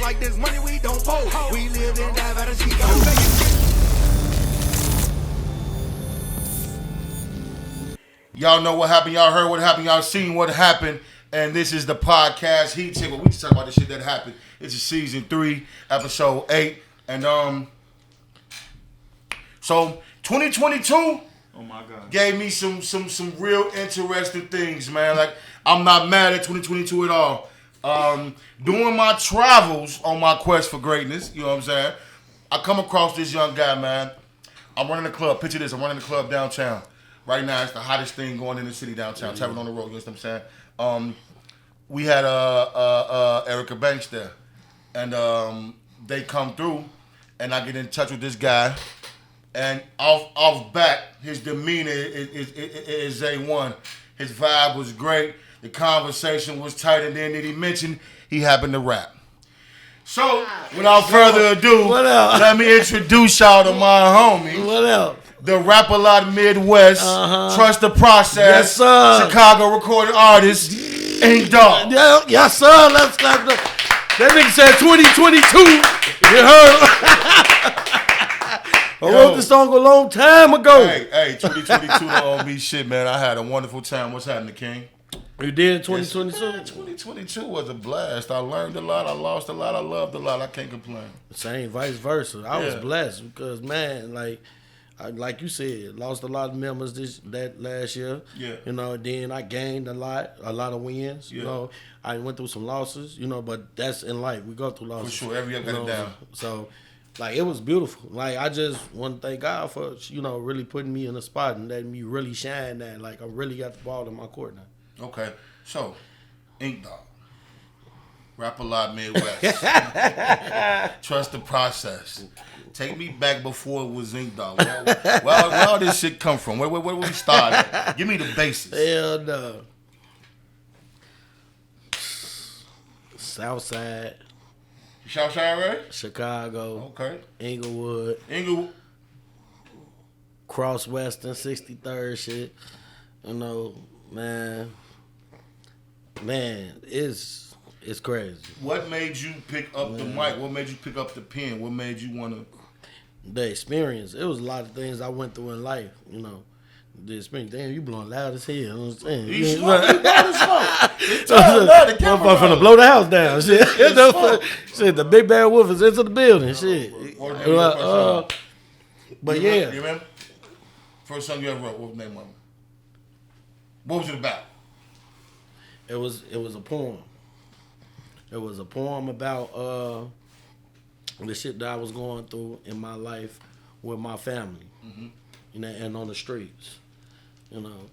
like this money we don't fold. We live and die by the Chico. Y'all know what happened. Y'all heard what happened. Y'all seen what happened. And this is the podcast Heat Check. We just talk about the shit that happened. It's a season 3, episode 8. And so 2022 oh my God, gave me some real interesting things, man. Like, I'm not mad at 2022 at all. During my travels on my quest for greatness, you know what I'm saying, I come across this young guy, man. I'm running a club. Picture this. I'm running a club downtown. Right now, it's the hottest thing going in the city downtown. Tavern on the road, you know what I'm saying? We had Erica Banks there. And they come through, and I get in touch with this guy. And off back, his demeanor is A1. His vibe was great. The conversation was tight. And then he mentioned he happened to rap. So, without further ado, let me introduce y'all to my homie. What else? The Rap-A-Lot Midwest, Trust the Process, yes, sir. Chicago recorded artist, DAWG. Yeah, yes, sir. Let's clap that. That nigga said 2022. You heard? I wrote this song a long time ago. Hey, 2022 don't owe me shit, man. I had a wonderful time. What's happening, King? You did 2022? 2022 was a blast. I learned a lot. I lost a lot. I loved a lot. I can't complain. Same, vice versa. I was blessed because, man, like you said, lost a lot of members that last year. Yeah. You know, then I gained a lot of wins. Yeah. You know, I went through some losses, you know, but that's in life. We go through losses. For sure. Every year got it down. So, like, it was beautiful. Like, I just want to thank God for, you know, really putting me in a spot and letting me really shine that. Like, I really got the ball in my court now. Okay. So, DAWG. Rap-A-Lot Midwest. Trust the process. Take me back before it was DAWG. Where all this shit come from? Where we start at? Give me the basis. Hell no. Southside. Southside, right? Chicago. Okay. Inglewood. Cross Western, 63rd shit. You know, man, it's crazy. What made you pick up the mic? What made you pick up the pen? What made you want to? The experience. It was a lot of things I went through in life, you know. The experience. Damn, you blowing loud as hell. You know what I'm saying? He's slow. It's loud. The camera I'm finna blow the house down. Shit. Shit, the big bad wolf is into the building. Shit. But you remember? First song you ever wrote, what was the name of it? What was it about? It was a poem. It was a poem about the shit that I was going through in my life with my family, you know, and on the streets, you know.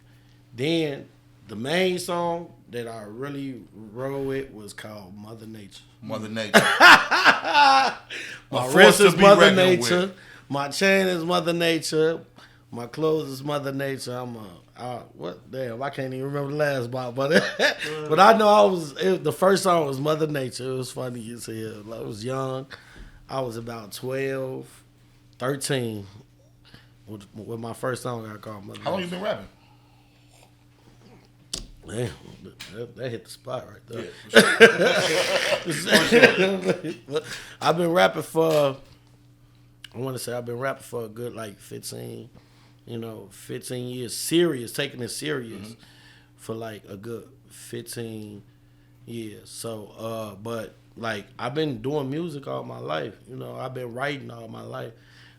Then the main song that I really wrote with was called Mother Nature. Mother Nature. My wrist is Mother Nature. My chain is Mother Nature. My clothes is Mother Nature. What? Damn, I can't even remember the last part, but but I know the first song was Mother Nature. It was funny as hell. I was young. I was about 12, 13 with my first song I called Mother Nature. How long you been rapping? Damn, that hit the spot right there. Yeah, I've been rapping for, I want to say I've been rapping for a good 15 years, taking it serious for a good 15 years. So, but I've been doing music all my life. You know, I've been writing all my life.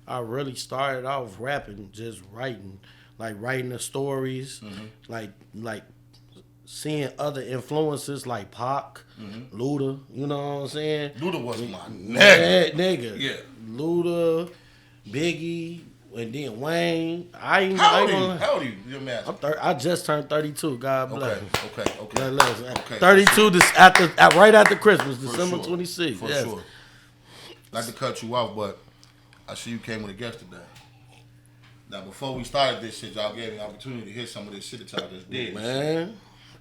I really started off rapping, just writing, writing the stories, like seeing other influences like Pac, Luda, you know what I'm saying? Luda was my nigga. Yeah. Luda, Biggie, and then Wayne. How old are you? You're mad. I just turned 32. God bless. Okay. 32 right after Christmas, December 26th. For sure. Not to cut you off, but I see you came with a guest today. Now, before we started this shit, y'all gave me an opportunity to hear some of this shit that y'all just did. Man.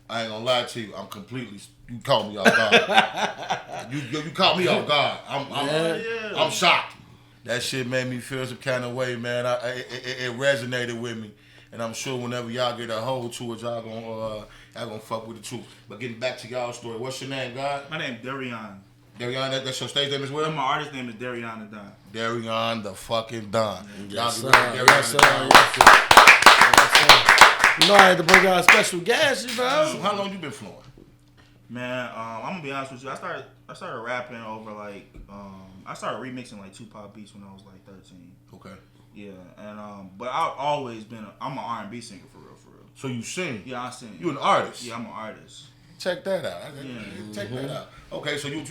I ain't gonna lie to you. You caught me off guard. you caught me off guard. I'm shocked. That shit made me feel some kind of way, man. It resonated with me, and I'm sure whenever y'all get a hold to it, y'all gonna fuck with the truth. But getting back to y'all story, what's your name, God? My name Darrion. Darrion, that's your stage name as well? And my artist name is Darrion the Don. Darrion the fucking Don. Yes, sir. Darrion Yes, sir. the Don. Yes, sir. Yes, sir. You know, I had to bring out special guests, you know. So how long you been flowing? Man, I'm gonna be honest with you. I started rapping over like I started remixing like Tupac beats when I was like 13. Okay. Yeah, and but I've always been I'm an R&B singer for real. So you sing? Yeah, I sing. You an artist? Yeah, I'm an artist. Check that out. Check that out. Okay, so you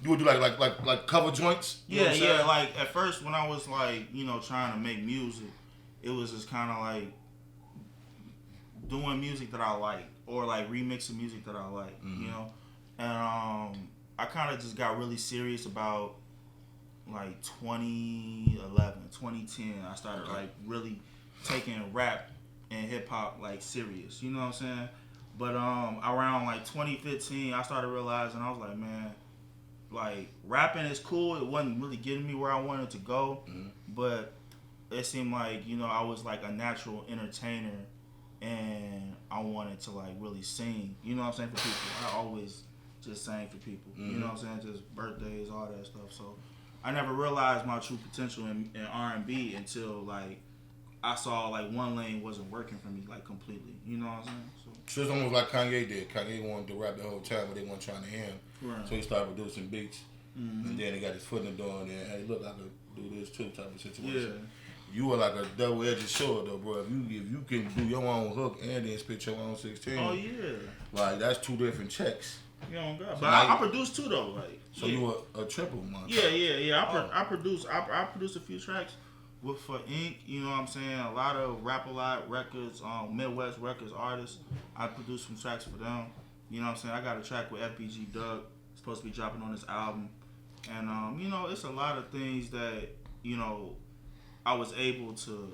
would do like cover joints? You know what I'm Yeah. saying? Like at first when I was like trying to make music, it was just kind of like doing music that I like or like remixing music that I like, you know. And I kind of just got really serious about like 2011, 2010. I started like really taking rap and hip hop like serious, you know what I'm saying? But around like 2015, I started realizing I was like, man, like rapping is cool. It wasn't really getting me where I wanted to go, but it seemed like I was like a natural entertainer, and I wanted to like really sing. You know what I'm saying, for people. I always just sang for people. You know what I'm saying, just birthdays, all that stuff. So I never realized my true potential in R&B until like I saw like one lane wasn't working for me like completely. You know what I'm saying? So it's almost like Kanye did. Kanye wanted to rap the whole time, but they weren't trying to hear him. Right. So he started producing beats, and then he got his foot in the door, and then, hey, look, I could do this too, type of situation. Yeah. You were like a double-edged sword, though, bro. If you can do your own hook and then spit your own 16, Oh yeah. like that's two different checks. You know, God. So But I produce too though, like. So you were a triple month. Yeah. I produce a few tracks for Ink. You know what I'm saying? A lot of Rap-A-Lot records, Midwest Records artists. I produced some tracks for them. You know what I'm saying? I got a track with FBG DAWG. It's supposed to be dropping on this album, and it's a lot of things that I was able to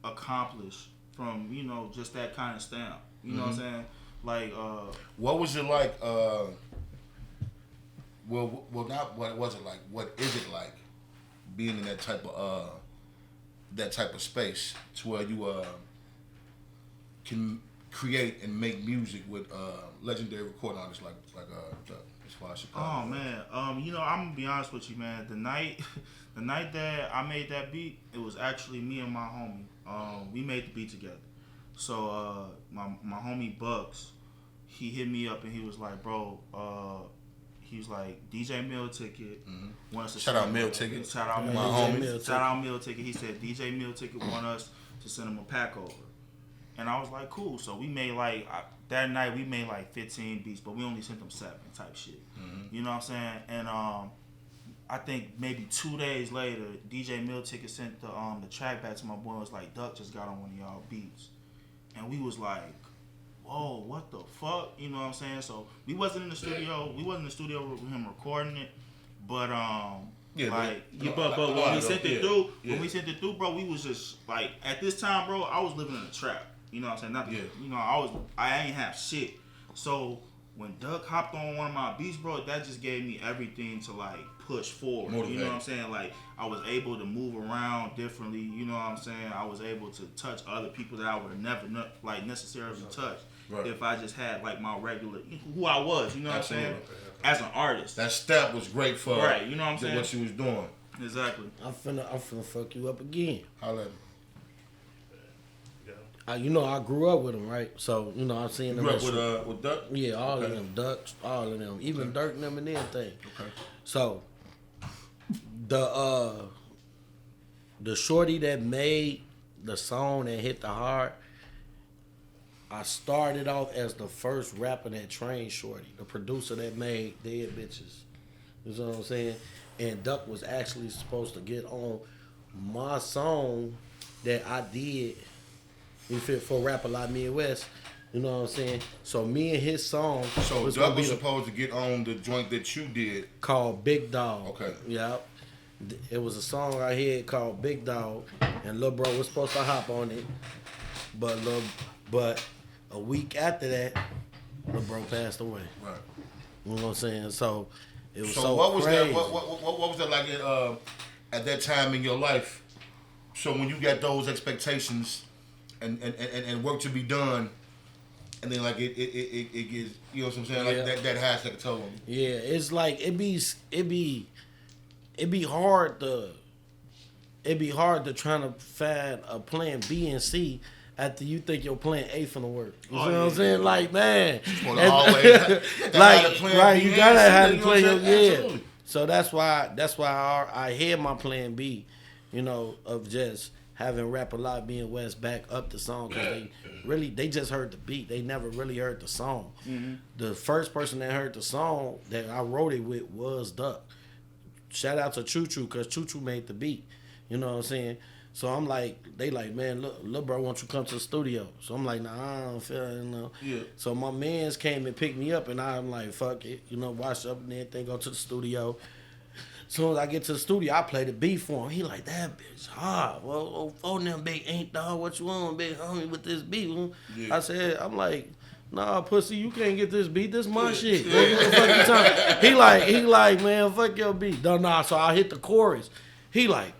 accomplish from just that kind of stamp. You know what I'm saying? Like, what was it like? Well, not what was it like? What is it like being in that type of space to where you can create and make music with legendary recording artists like as far as Chicago? Oh man, I'm gonna be honest with you, man. The night that I made that beat, it was actually me and my homie. We made the beat together. So my homie Bucks, he hit me up and he was like, bro, he was like, DJ Meal Ticket want us to Shout out Meal Ticket. Shout out my Meal homie. Ticket. Shout out Meal Ticket. He said DJ Meal Ticket want us to send him a pack over. And I was like, cool. So we made that night we made like 15 beats, but we only sent them 7 type shit. You know what I'm saying? And I think maybe 2 days later, DJ Meal Ticket sent the track back to my boy and was like, Duck just got on one of y'all beats. And we was like, whoa, what the fuck? You know what I'm saying? So we wasn't in the studio. We wasn't in the studio with him recording it. But but when we sent it through, bro, we was just like, at this time, bro, I was living in a trap. You know what I'm saying? I ain't have shit. So when Doug hopped on one of my beats, bro, that just gave me everything to like push forward. Motivate. You know what I'm saying? Like I was able to move around differently. You know what I'm saying? I was able to touch other people that I would have never necessarily touched if I just had like my regular who I was. You know what I'm saying? As an artist. That step was great for you know what I'm saying? What you was doing. Exactly. I'm finna fuck you up again. Holla at me. I grew up with them, right? So, I'm seeing them. You grew up with Duck? Yeah, all of them. Ducks, all of them. Even Dirk and them and everything. Okay. So, the shorty that made the song that hit the heart, I started off as the first rapper that trained Shorty, the producer that made Dead Bitches. You know what I'm saying? And Duck was actually supposed to get on my song that I did for Rap-A-Lot Midwest. You know what I'm saying? So me and his song. So Duck was supposed to get on the joint that you did called Big Dog. Okay. Yep. It was a song I had called Big Dog, and Lil Bro was supposed to hop on it, but a week after that, Lil Bro passed away. Right. You know what I'm saying? So it was so what was crazy. that? What was that like at that time in your life? So when you got those expectations and work to be done, and then like it gets, you know what I'm saying? Like that hashtag a toll on you. Yeah, it's like it be hard to try to find a plan B and C after you think your plan A finna work. You know what I'm saying? Like, man, You gotta have to play your yeah. So that's why I had my plan B, you know, of just having Rap-A-Lot Me and West back up the song, because they just heard the beat. They never really heard the song. Mm-hmm. The first person that heard the song that I wrote it with was Duck. Shout out to Choo Choo, because Choo Choo made the beat. You know what I'm saying? So I'm like, they like, man, look, little bro, why don't you come to the studio? So I'm like, nah, I don't feel it, you know. Yeah. So my mans came and picked me up, and I'm like, fuck it, you know, wash up and everything, go to the studio. As soon as I get to the studio, I play the beat for him. He like, that bitch hard. Well, phone them big ain't dog. What you want, big homie, with this beat? Yeah. I said, I'm like, nah, pussy, you can't get this beat. This my shit. Yeah. He like, man, fuck your beat. Nah. So I hit the chorus. He like,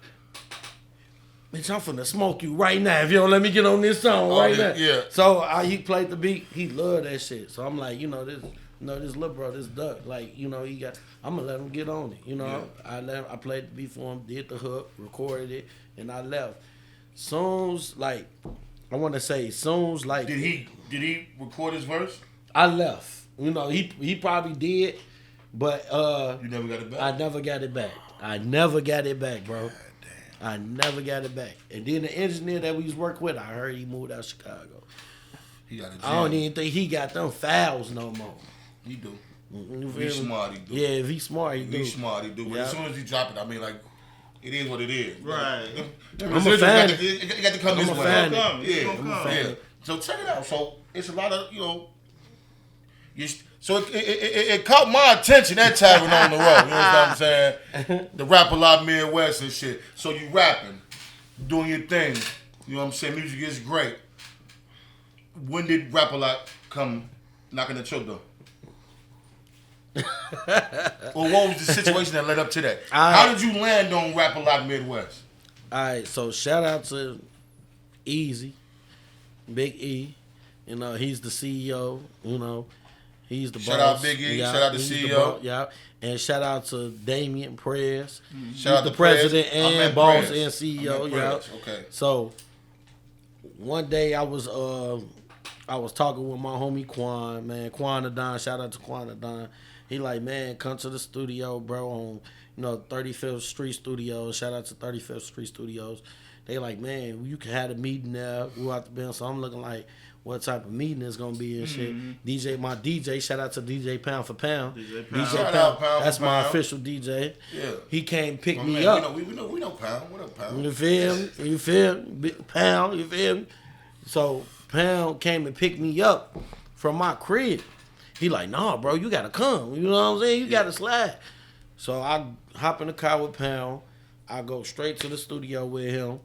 bitch, I'm finna smoke you right now if you don't let me get on this song right now. Yeah. So he played the beat. He loved that shit. So I'm like, this little bro, this Duck, like, I'm gonna let him get on it. Yeah. I played the beat for him, did the hook, recorded it, and I left. Songs like, Did he record his verse? I left. He probably did, but you never got it back. I never got it back, bro. I never got it back. And then the engineer that we was working with, I heard he moved out of Chicago. He got a I don't even think he got them files no more. He do. If he's smart, he do. Yeah, if he's smart, he do. He's smart, he do. But as soon as he drop it, I mean, like, it is what it is. Right. I'm a fan. It got to come this way. Yeah. So check it out. So it's a lot of, so it caught my attention that time when on the road. You know what I'm saying? The Rap-A-Lot Midwest and shit. So you rapping, doing your thing. You know what I'm saying? Music is great. When did Rap-A-Lot come knocking at your door? Or what was the situation that led up to that? How did you land on Rap-A-Lot Midwest? All right, so shout out to Easy, Big E. He's the CEO. He's the boss. Shout out Big E. Shout out the CEO. Yeah, and shout out to Damian Prez. Shout out the to president Prez. and boss Prez. and CEO. Yeah. Okay. So one day I was talking with my homie Quan, man. Quan Adon. Shout out to Quan Adon. He like, man, come to the studio, bro, on 35th Street Studios. Shout out to 35th Street Studios. They like, man, you can have a meeting there. We'll have to be on. So I'm looking like, what type of meeting it's gonna be and shit. My DJ, shout out to DJ Pound for Pound. DJ Pound. That's my official DJ. Yeah. He came pick me up. We know Pound. What up, Pound? You feel me? Pound, you feel me? So Pound came and picked me up from my crib. He like, nah, bro, you gotta come. You know what I'm saying? You gotta slide. So I hop in the car with Pound. I go straight to the studio with him.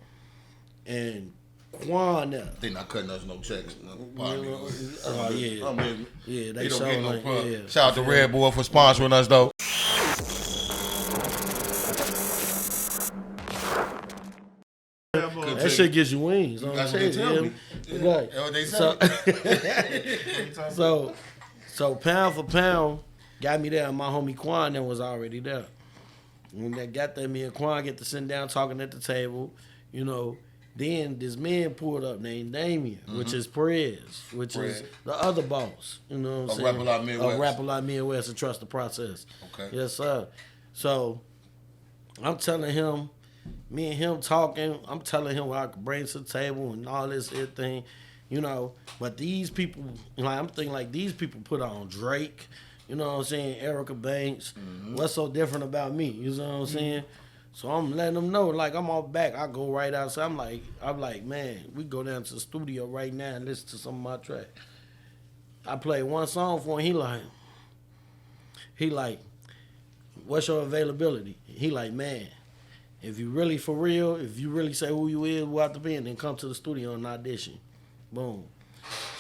And Quan they not cutting us no checks. Oh yeah. Yeah, they don't show get no like, pub. yeah. Shout out to Red Bull for sponsoring us though. That shit gives you wings. That's what they tell me. Right. That's what they say. So pound for pound got me there, and my homie Quan then was already there. When they got there, me and Quan get to sitting down talking at the table, Then this man pulled up named Damien, which is Prez, which is the other boss. You know what I'm saying? Rap-A-Lot Midwest. Rap-A-Lot Midwest and Trust the Process. Okay. Yes, sir. So I'm telling him, me and him talking, I'm telling him what I could bring to the table and all this thing, But these people, I'm thinking like these people put on Drake, you know what I'm saying, Erica Banks. What's so different about me? You know what I'm saying? So I'm letting them know, like, I'm off back. I go right outside. I'm like, man, we go down to the studio right now and listen to some of my track. I play one song for him. He like, what's your availability? He like, man, if you really for real, if you really say who you is, who out the band, then come to the studio and audition. Boom.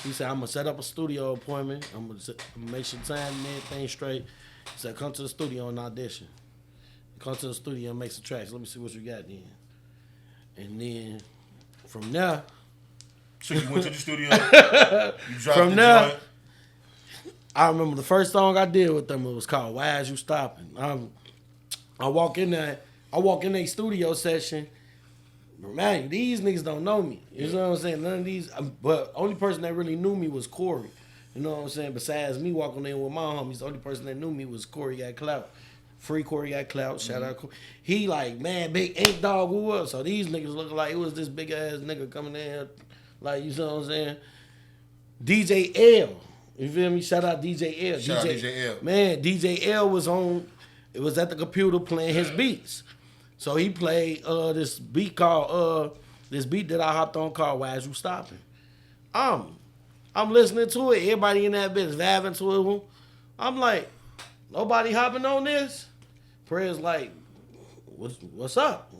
He said, I'm going to set up a studio appointment. I'm going to make sure time and everything straight. He said, come to the studio and audition. Come to the studio and make some tracks. Let me see what you got then. And then from there, So you went to the studio, you dropped From the there, joint. I remember the first song I did with them. It was called "Why Is You Stopping." I walk in their studio session. Man, these niggas don't know me. You know what I'm saying? None of these, but only person that really knew me was Corey. You know what I'm saying? Besides me walking in with my homies, the only person that knew me was Corey Got Clout. Free Corey Got Clout. Shout out Corey. He like, man, big Ink Dog, who up? So these niggas look like it was this big ass nigga coming in here. Like, you know what I'm saying? DJ L. You feel me? Shout out DJ L. Shout out DJ L. Man, DJ L was at the computer playing his beats. So he played this beat that I hopped on called "Why Is You Stopping." I'm listening to it. Everybody in that bitch vibing to it. I'm like, nobody hopping on this? Prayer's like, what's up?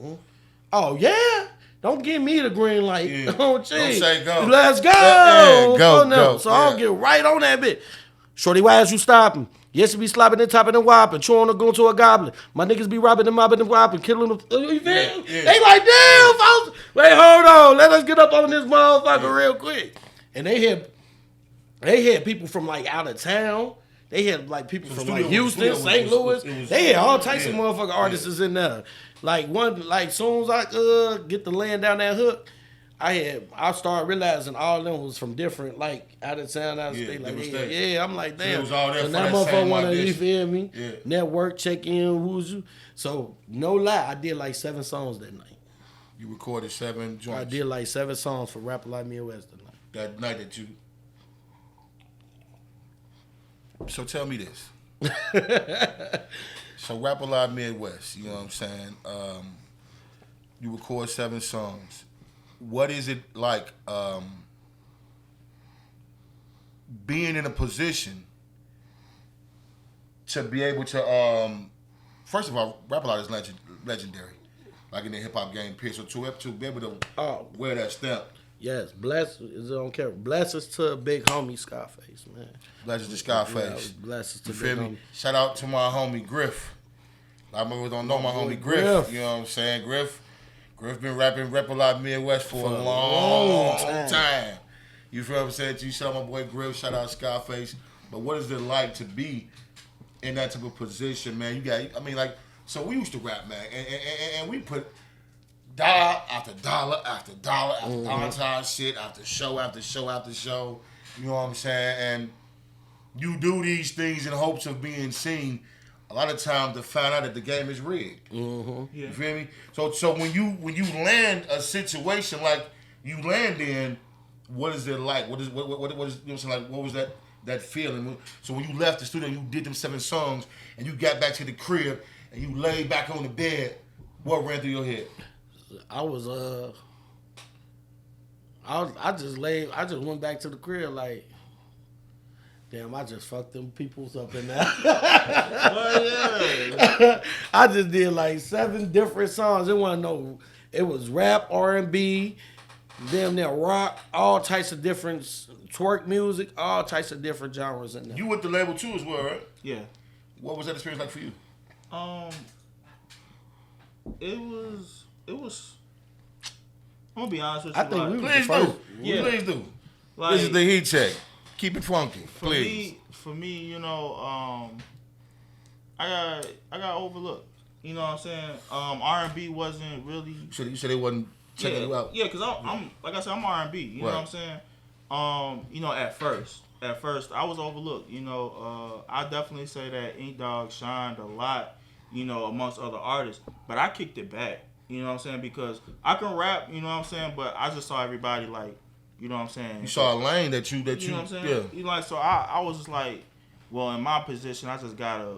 Oh yeah? Don't give me the green light. Yeah. Don't say go. Let's go. Yeah, go. So I'll get right on that bitch. Shorty, why is you stopping? Yes, you be slopping and topping and whopping, chewing or going to a goblin. My niggas be robbing and mobbing and whopping, killing them. You feel? Yeah. They like, damn, folks. Wait, hold on. Let us get up on this motherfucker real quick. And they had people from like out of town. They had like people from like Houston, St. Louis. They had all types of motherfucking artists in there. Like soon as I get the land down that hook, I started realizing all of them was from different, like, out of town, out of state. Like, yeah, I'm like, damn. So it was all there so for that that motherfucker same wanna, you audition. feel me? Yeah. Network, check in, who's you. So, no lie, I did like 7 songs that night. You recorded 7 joints. I did like 7 songs for Rap Like Midwest that night. That night that you. So tell me this. So Rap Alive Midwest, you know what I'm saying? You record 7 songs. What is it like being in a position to be able to, first of all, Rap Alive is legendary, like in the hip hop game, period. So to be able to wear that stamp. Yes, blessings, I don't care. Blessings to Big Homie Scarface, man. Blessings to Scarface. Blessings to You feel Big me? Homie. Shout out to my homie Griff. A lot of people don't know my homie Griff. Griff. You know what I'm saying? Griff been rapping Rap Alive Midwest for a long time. You feel what I'm saying? You shout out my boy Griff, shout out Scarface. But what is it like to be in that type of position, man? You got, I mean, like, so we used to rap, man, and we put dollar after dollar after dollar after dollar time shit after show after show after show. You know what I'm saying? And you do these things in hopes of being seen. A lot of times to find out that the game is rigged. Yeah. You feel me? So when you land a situation like you land in, what is it like? What is you know what I'm saying? Like, what was that feeling? So when you left the studio, you did them 7 songs, and you got back to the crib and you laid back on the bed. What ran through your head? I just went back to the crib like, damn, I just fucked them peoples up in there. I just did like 7 different songs. It was rap, R&B, damn near rock, all types of different twerk music, all types of different genres in there. You with the label too as well, right? Yeah. What was that experience like for you? It was. I'm gonna be honest with you. I think we was Please the first. do. Yeah. Please do. Like, This is the heat check. Keep it funky, please. For me, you know, I got overlooked. You know what I'm saying? R&B wasn't really. You said they wasn't checking you out. Yeah, because I'm like I said, I'm R&B. You know what I'm saying? You know, at first I was overlooked. You know, I definitely say that Ink Dog shined a lot, you know, amongst other artists. But I kicked it back. You know what I'm saying? Because I can rap, you know what I'm saying? But I just saw everybody like, you know what I'm saying? You saw a lane that you know what I'm saying? yeah. You know, like, so I was just like, well, in my position, I just gotta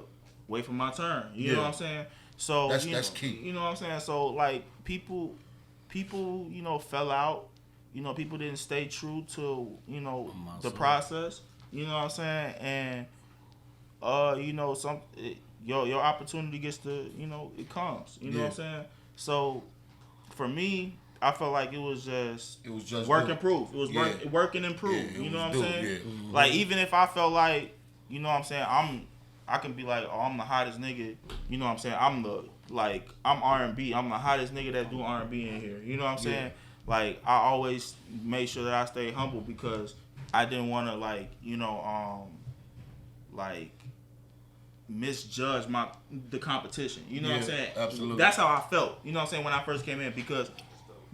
wait for my turn. You know what I'm saying? So that's key. You know what I'm saying? So like people, you know, fell out. You know, people didn't stay true to, you know, the process. You know what I'm saying? And you know, your opportunity gets to, you know, it comes. You know what I'm saying? So for me, I felt like it was just work and proof. It was work and improve. You know what I'm saying? Yeah. Like, even if I felt like, you know what I'm saying, I can be like, oh, I'm the hottest nigga. You know what I'm saying? I'm R&B. I'm the hottest nigga that do R&B in here. You know what I'm saying? like I always made sure that I stayed humble because I didn't want to like misjudge the competition. You know what I'm saying? Absolutely. That's how I felt. You know what I'm saying when I first came in because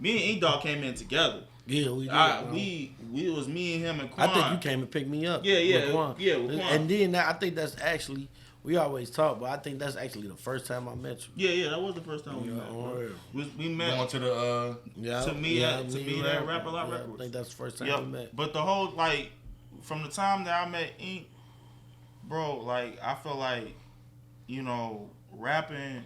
me and Ink Dog came in together. Yeah, we did. It was me and him and Quan. I think you came and picked me up. Yeah, with Quan. with Quan. And then I think that's actually, we always talk, but I think that's actually the first time I met you. Yeah, that was the first time we met. Bro. We met. Going to the to me that Rap A Lot Records. I think that's the first time we met. But the whole like from the time that I met Ink, bro, like I feel like, you know, rapping,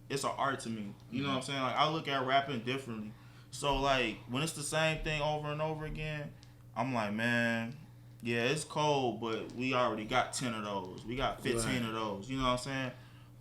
it's an art to me. You know what I'm saying? Like I look at rapping differently. So like when it's the same thing over and over again, I'm like, man, yeah, it's cold, but we already got 10 of those. We got 15 of those. You know what I'm saying?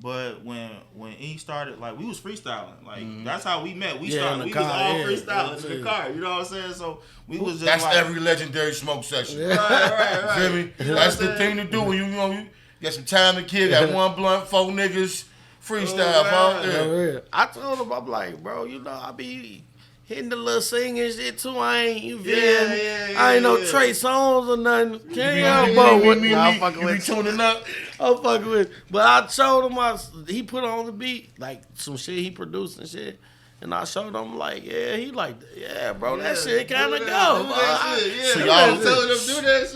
But when Ink started, like we was freestyling. Like that's how we met. We was all freestyling in the car. You know what I'm saying? So we was just that's like, every legendary smoke session. Right. Feel me? That's the thing to do when you got some time to kill. Got one blunt, 4 niggas, freestyle, bro. Yeah. I told him, I'm like, bro, you know, I be hitting the little singing shit too. I ain't, you feel me? I ain't no Trey Songz or nothing. Can't help but I'm fucking with you. Tuning up. I'm fucking with. But I showed him, he put on the beat, like some shit he produced and shit. And I showed him like, he like, bro, that shit kind of go.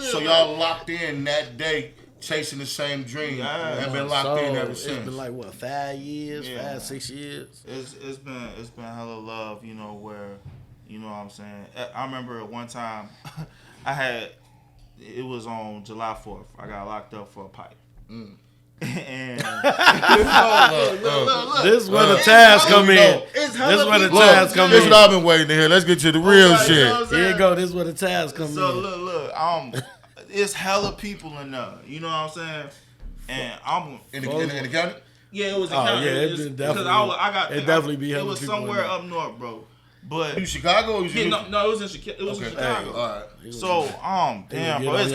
So y'all locked in that day, chasing the same dream. Have been locked in ever since. It's been like what, 5 years, 6 years. It's been hella love, you know, where, you know what I'm saying. I remember one time, it was on July 4th. I got locked up for a pipe. And look, this is where the tabs come in. This is where the tabs come in. This is what I've been waiting to hear. Let's get to the real shit. You know Here you go. This is where the tabs come in. So look, it's hella people in there. You know what I'm saying? And I'm in the county. Yeah, it was in county. It definitely be it hella was people somewhere in there. up north, bro. But you Chicago? Or you no, it was in Chicago. It was in Chicago. All right. So damn, bro, it's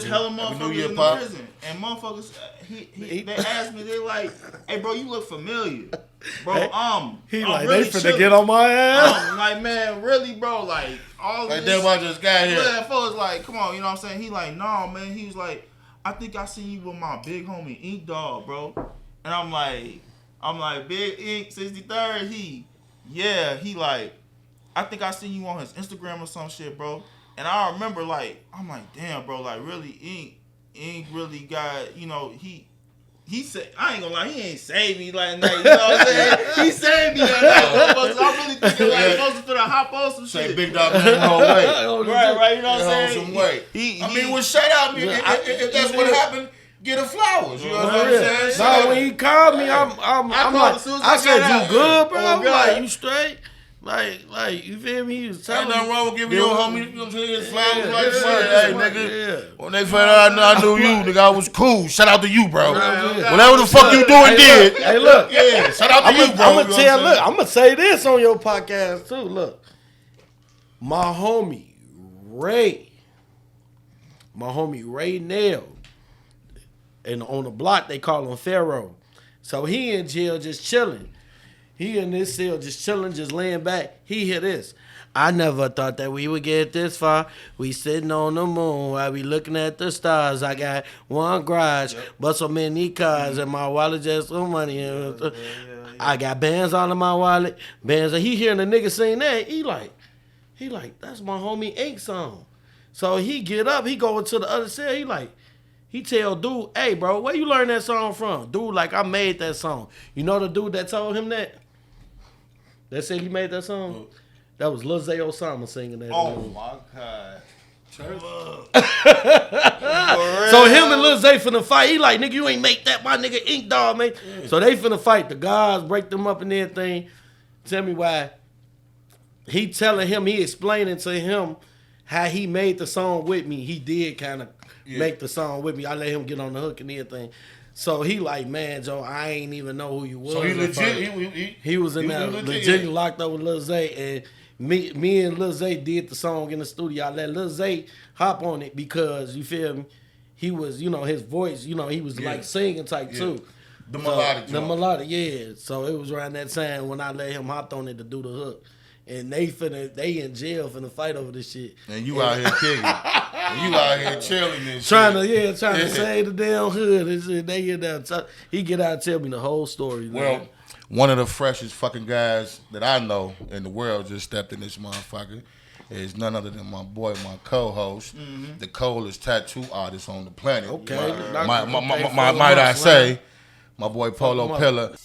hella motherfuckers in the prison, and motherfuckers. They asked me, they like, hey, bro, you look familiar, bro. He I'm like, really they finna chilling. get on my ass. I'm like, man, really, bro, like all Like this. that, I just got here. Yeah, folks like, come on, you know what I'm saying? He like, no, man. He was like, I think I seen you with my big homie Ink Dog, bro. And I'm like, Big Ink 63rd. He like, I think I seen you on his Instagram or some shit, bro. And I remember like, I'm like, damn, bro, like really Ink really got, you know, he said, I ain't gonna lie, he ain't saved me like that, you know what I'm saying? He saved me that night. I'm really thinking like, supposed to hop on some Say shit. big dog man wrong way. Right, you know what I'm saying? Some weight. He shout out me. If that's what happened, get her flowers. You know what I'm saying? No, when he called me, I'm like, I said, you good, bro? I'm like, you straight? Like, you feel me? He was telling Ain't nothing wrong with giving your homie, you know what I'm saying, his flowers like yeah, hey, nigga. When they found out I knew you, nigga, I was cool. Shout out to you, bro. Whatever the fuck you doing did. Hey, look. Yeah, shout out to you, bro. I'm going to say this on your podcast, too. Look. My homie, Ray Nail, and on the block, they call him Pharaoh. So he in jail just chilling. He in this cell just chilling, just laying back. He hear this. I never thought that we would get this far. We sitting on the moon while we looking at the stars. I got one garage, but so many cars, and my wallet just some money. I got bands all in my wallet. Bands. And he hearing the nigga sing that. He like, that's my homie Ink song. So he get up, he go into the other cell. He tell dude, hey bro, where you learn that song from? Dude, like I made that song. You know the dude that told him that? That said he made that song? That was Lil Zay Osama singing that. Oh my God. So him and Lil Zay finna fight. He like, nigga, you ain't make that. My nigga Ink Dog, man. So they finna fight. The guys break them up and everything. Tell me why. He telling him, he explaining to him how he made the song with me. He did kind of make the song with me. I let him get on the hook and everything. So he like, man, Joe, I ain't even know who you was. So he legit, he was in there legit locked up with Lil Zay, and me and Lil Zay did the song in the studio. I let Lil Zay hop on it because, you feel me, he was, you know, his voice, you know, he was like singing type too. The melodic. The melodic, yeah. So it was around that time when I let him hop on it to do the hook. and they in jail finna fight over this shit. And you out here kicking. And you out here chilling this Trying shit. to save the damn hood and shit. They get down. He get out and tell me the whole story. Well, man. one of the freshest fucking guys that I know in the world just stepped in this motherfucker. Is none other than my boy, my co-host, the coldest tattoo artist on the planet. Okay. Might I say, my boy Polo Pillar.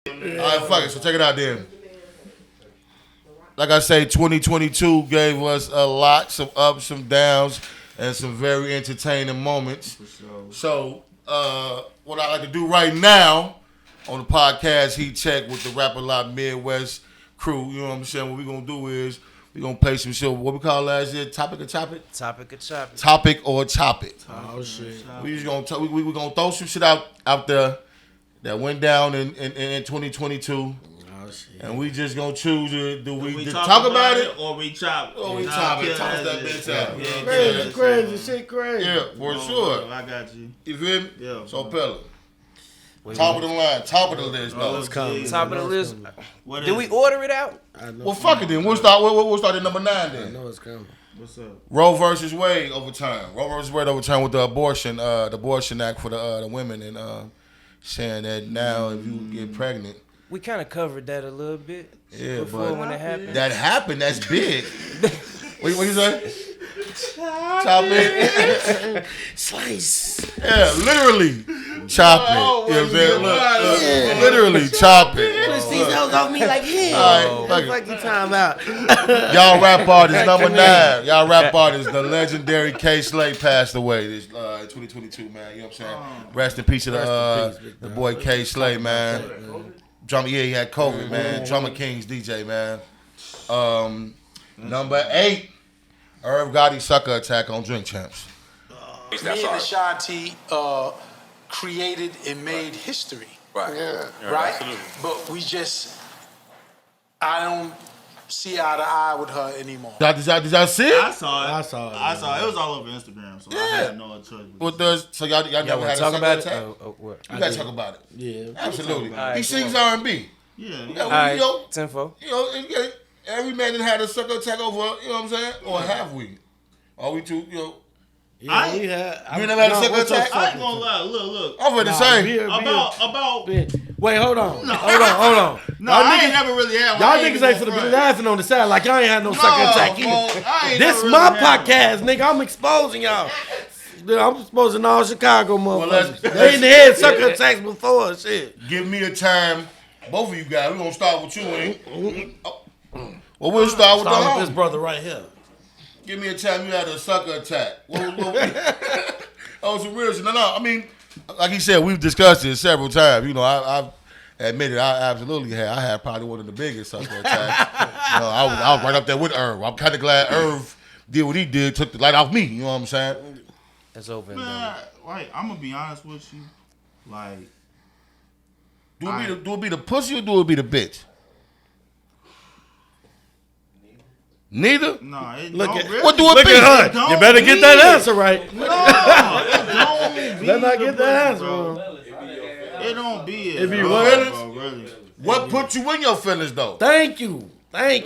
All right, fuck it. So check it out then. Like I say, 2022 gave us a lot, some ups, some downs, and some very entertaining moments. For sure. So, what I like to do right now on the podcast, Heat Check with the Rap A Lot Midwest crew, you know what I'm saying? What we gonna do is we gonna play some shit. What we call last year? Topic or chop it? Topic or chop it. Topic or chop it. Oh shit. We just gonna we gonna throw some shit out there that went down in 2022. Oh shit. And we just gonna choose it. Do we talk about it? or we chop it? Or we chop it. Toss that bitch out. Yeah, Crazy shit, crazy. Yeah, for sure. I got you. You feel me? Yeah. So, Pella, top of the line, top of the list, though. It's coming. Top of the list. What Did is we it? order it out? I know. Well, fuck it then. We'll start at number 9 I then. know it's coming. What's up? Roe versus Wade overtime. Roe versus Wade overtime with the abortion act for the women and saying that now if you get pregnant. We kind of covered that a little bit before when it happened. That happened. That's big. What you say? Chop it. Slice. Yeah, literally chop it. You know what I'm saying? Look, literally chop it. Push these hoes off me like hell. All right, What the fuck you talking about? Y'all rap artist number 9. Y'all rap artist, the legendary K Slate passed away this 2022, man. You know what I'm saying? Rest in peace to the boy K Slate, man. Drummer, he had COVID, man. Drummer Kings DJ, man. Number 8, Irv Gotti sucker attack on Drink Champs. Me and Ashanti created and made history. Right. Yeah. Right? Absolutely. But I don't see eye to eye with her anymore. Did y'all see it? I saw it. It was all over Instagram, so I had no choice. So y'all never had a talk sucker about attack? what? You gotta talk about it. Yeah. Absolutely. Right, He sings R&B. Yeah. All right, Yo, 10-4. you know, every man that had a sucker attack over, you know what I'm saying? Or have we? Are we too, you know? Yeah, You never had a sucker attack? I ain't gonna lie. Look. I'm ready to say. About. Wait, hold on. Hold on. No, I ain't never really had one. Y'all niggas ain't finna be laughing on the side like y'all ain't had no sucker attack either. This my podcast, nigga. I'm exposing y'all. I'm exposing all Chicago motherfuckers. They ain't had sucker attacks before, shit. Give me a time. Both of you guys. We're gonna start with you, Well, we'll start with the Start with this homie. brother right here. Give me a time you had a sucker attack. Oh, some real shit. No. I mean, like he said, we've discussed it several times. You know, I've admitted I absolutely had. I had probably one of the biggest sucker attacks. You know, I was right up there with Irv. I'm kind of glad Irv did what he did, took the light off me. You know what I'm saying? That's open. Man, like, I'm gonna be honest with you. Like, Do it be the pussy or do it be the bitch? Neither? nah, it Look don't at- really. What do it Look be? at her. You better get that answer right. No, it don't be. Better not the get that pussy, answer bro. wrong. It don't be it. It be bro, what? bro, really. What put you in your feelings though? Thank you. Yeah.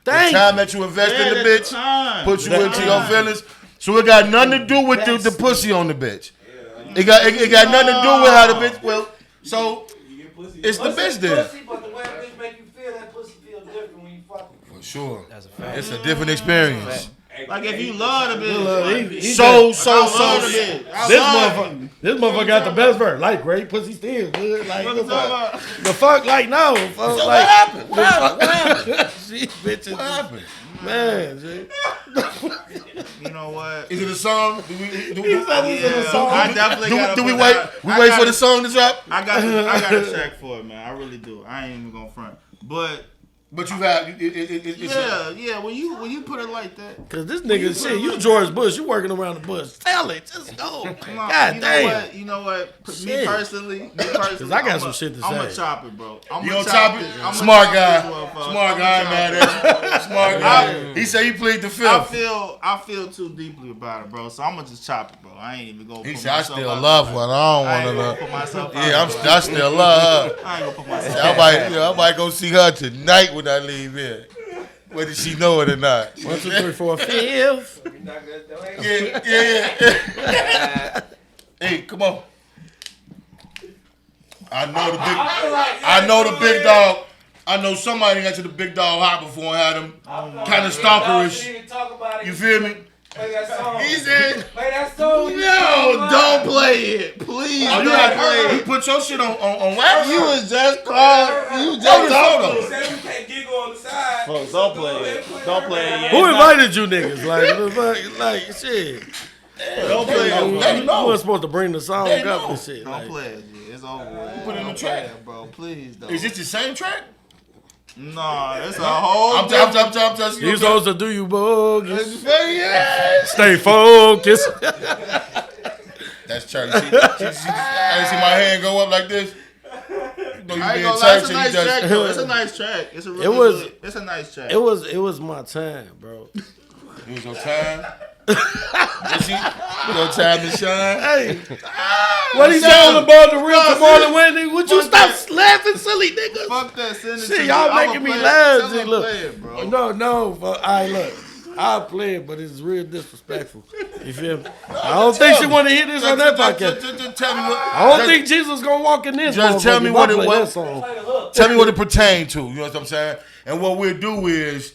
The Thank time that you invest in the At bitch time. put you into your feelings. So it got nothing to do with the pussy on the bitch. It got nothing to do with how the bitch. Well, so it's the bitch then. But the way a bitch make you feel, that pussy feel different when you fuck it. For sure. That's a fact. It's a different experience. Like if you love the bitch, This motherfucker got the best verse. Like great pussy still good. Like What you talking the fuck, like no. Folks, So like, what happened? What happened? She bitches. What happened? Man, G. you know what? Is it a song? Do we I definitely gotta do we put wait? that- We I wait gotta- for the song to drop. I got a check for it, man. I really do. I ain't even gonna front. But But you have Yeah. When you put it like that, Cause this nigga shit, you George Bush, you working around the bush. Tell it, just go. God damn. You know what? Me Shit. personally, Cause I got some shit to say. I'm gonna chop it, bro. You gonna chop it? Smart guy. Smart guy, man. Smart guy. He said he plead the fifth. I feel too deeply about it, bro. So I'm gonna just chop it, bro. I ain't even gonna. He said I still love one. I don't want to. Put myself out. Yeah, I still love her. I ain't gonna put myself. I might go see her tonight when I leave here. Whether she know it or not. 1, 2, 3, 4, 5. Yeah. Hey, come on. I know the big dog. I know somebody got to the big dog hot before and had him kind of stalkerish. You feel me? Play that song. He said, Play that song. No, don't play it, please. Oh, Don't play you it. put your shit on wax? You was just called. You just talking. You said we can't giggle on the side. Folks, don't play it. Don't play it. Who invited you niggas? Like shit. Don't play it. You weren't supposed to bring the song up and shit. Don't play it. G. It's over. Put it in the track, bro. Please don't. Is it the same track? Nah, it's a whole. I'm You supposed to do you bogus. Yes. Stay focused. That's Charlie. I see my hand go up like this. You know, you I ain't being gonna lie, church it's a and nice you track, just. though. It's a nice track. It's a really it's a nice track. It was my time, bro. It was your time. Your time to shine. Hey, what he saying about the real Kamala Wendy? Would you stop laughing, silly niggas? Fuck that. Send it Shit, to y'all me. making me laugh. Tell See, him look. play it, bro. No. All right, look. I'll play it, but it's real disrespectful. You feel me? I don't think she want to hear this on that podcast. Just tell me what. I don't think Jesus gonna walk in this. Just tell me motherfucker what if I it play was. that song. Play the hook. Tell me what it pertained to. You know what I'm saying? And what we'll do is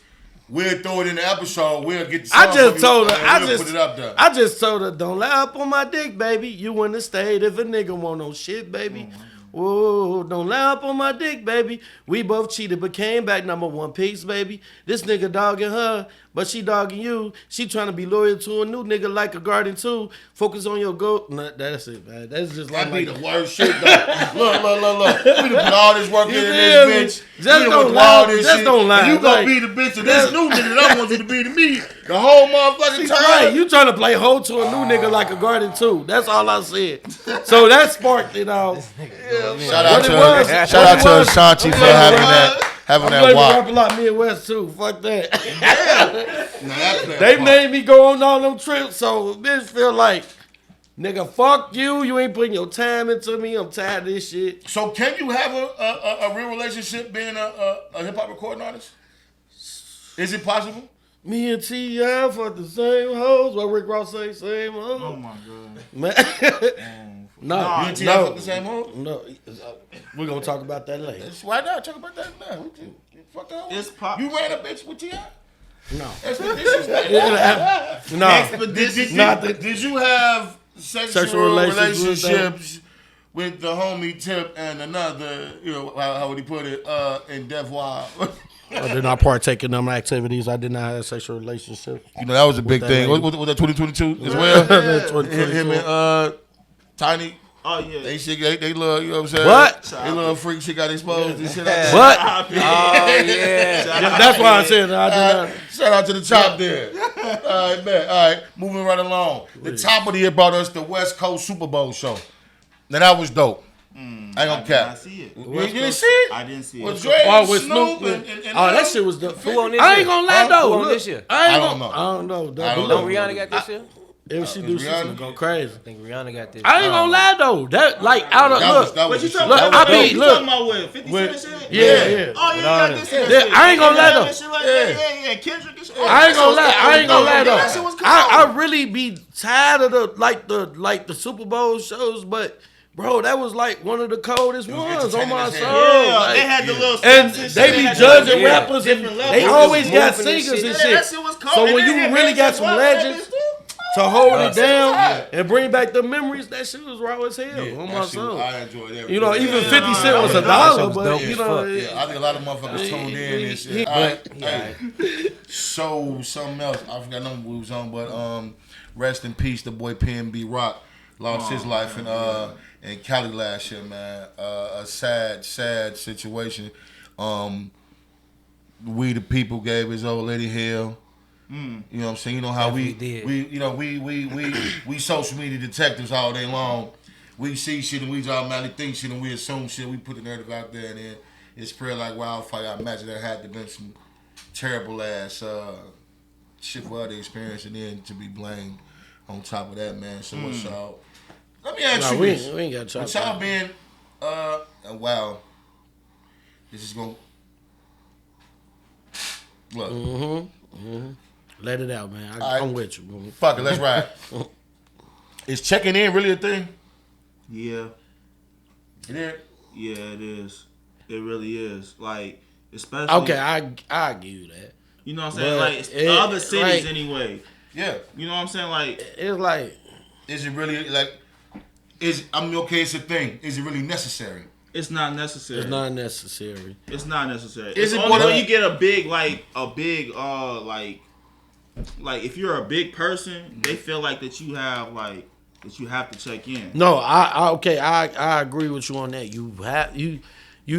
we'll throw it in the episode. We'll get the song I just from told you, her. and we'll put it up there. I just told her, don't lay up on my dick, baby. You wouldn't have stayed if a nigga want no shit, baby. Whoa, don't lay up on my dick, baby. We both cheated, but came back number one piece, baby. This nigga dogging her, but she dogging you. She trying to be loyal to a new nigga like a garden too. Focus on your goal. Nah, that's it, man. That's just That'd be like the worst shit, though. Look. We done put all this work You in feel this me? bitch. Just We done don't went through lie. all this Just shit. don't lie. And you gonna Like, be the bitch of this new nigga that I want you to be to me the whole motherfucking time. right, you trying to play hoe to a new nigga like a garden too. That's all I said. So that sparked it out. Shout out What to it was- Ashanti for having that I'm that blaming walk. Rap a Lot Midwest too. Fuck that. Now that They made me go on all them trips, so bitch feel like, nigga, fuck you. You ain't putting your time into me. I'm tired of this shit. So can you have a real relationship being a hip hop recording artist? Is it possible? Me and T.I. fuck the same hoes. What Rick Ross say, same hoes. Oh my god. Man. You No, and T.I. fuck the same hoe? no. We're going to talk about that later. Why not? Talk about that now. You fuck that hoe? It's pop. You ran a bitch with T.I.? No. Expeditions. No. Did you have sexual relationships relationships with the homie Tip and another, you know, how would he put it, in Def Wild? I did not partake in them activities. I did not have sexual relationships. You know, that was a big that thing. lady. Was that 2022 as well? That's what it Him is. and Tiny. Oh yeah. They love, you know what I'm saying? What? They little freak shit got exposed and shit like that. What? Oh, yeah. That's why I said I did not. Shout out to the top there. All right, man. All right, moving right along. The top of the year brought us the West Coast Super Bowl show. Now that was dope. I ain't gonna I cap. see it. You didn't see it? I didn't see With it. Dre, Oh, with Snoop, Snoop. and Oh, that shit was the. Who on this I year? ain't gonna lie though. Who on Look, this year? I don't know. I don't know. I don't Don't know. Rihanna got this year? If she do, she's Rihanna? gonna go crazy. I think Rihanna got this. I ain't gonna lie though. That like out of That was look. What you the talking shit. about? Look, I mean, You look. talking about with 50 With- Cent and shit? Yeah. Oh, you got this and Yeah, shit. I ain't gonna lie, though. That shit like that. Yeah. Kendrick and shit. I ain't gonna lie. I ain't gonna lie That shit was though. cold. I really be tired of the Super Bowl shows, but bro, that was like one of the coldest ones on my entertaining as soul. hell. Yeah, Like, they had the little and steps they shit. be had judging the rappers and different they levels. always got moving and singers shit. and Yeah, shit. that shit was cold. So And when they you had really got Magic some Mike legends and shit. to hold it hot. down and bring back the memories, that shit was raw as hell on my That shit, soul. I enjoyed everything. You know, even Yeah, 50 Cent no, was that $1, was but dope you as know, fuck. Yeah, I think a lot of motherfuckers tuned in and shit. All right, hey. So something else, I forgot number we was on, but rest in peace, the boy PNB Rock lost his life in Cali last year, man. A sad situation. We the People gave his old lady hell. You know what I'm saying? You know how we social media detectives all day long. We see shit and we automatically think shit and we assume shit. We put the narrative out there and then it's spread like wildfire. I imagine there had to been some terrible ass shit for other experience and then to be blamed on top of that, man. So what's y'all? Let me ask you this. We ain't got to With y'all being wow. This is gonna look. Let it out, man. I'm with you, bro. Fuck it, let's ride. Is checking in really a thing? Yeah. It is. Yeah, it is. It really is. Like, especially. Okay, I give you that. You know what I'm saying? But Like, other cities anyway. Yeah. You know what I'm saying? Like, it's like. Is it really like? Okay, it's a thing. Is it really necessary? It's not necessary. It's not necessary. It's not necessary. Is it's it only when you get a big if you're a big person, they feel like that you have to check in. No, I agree with you on that. You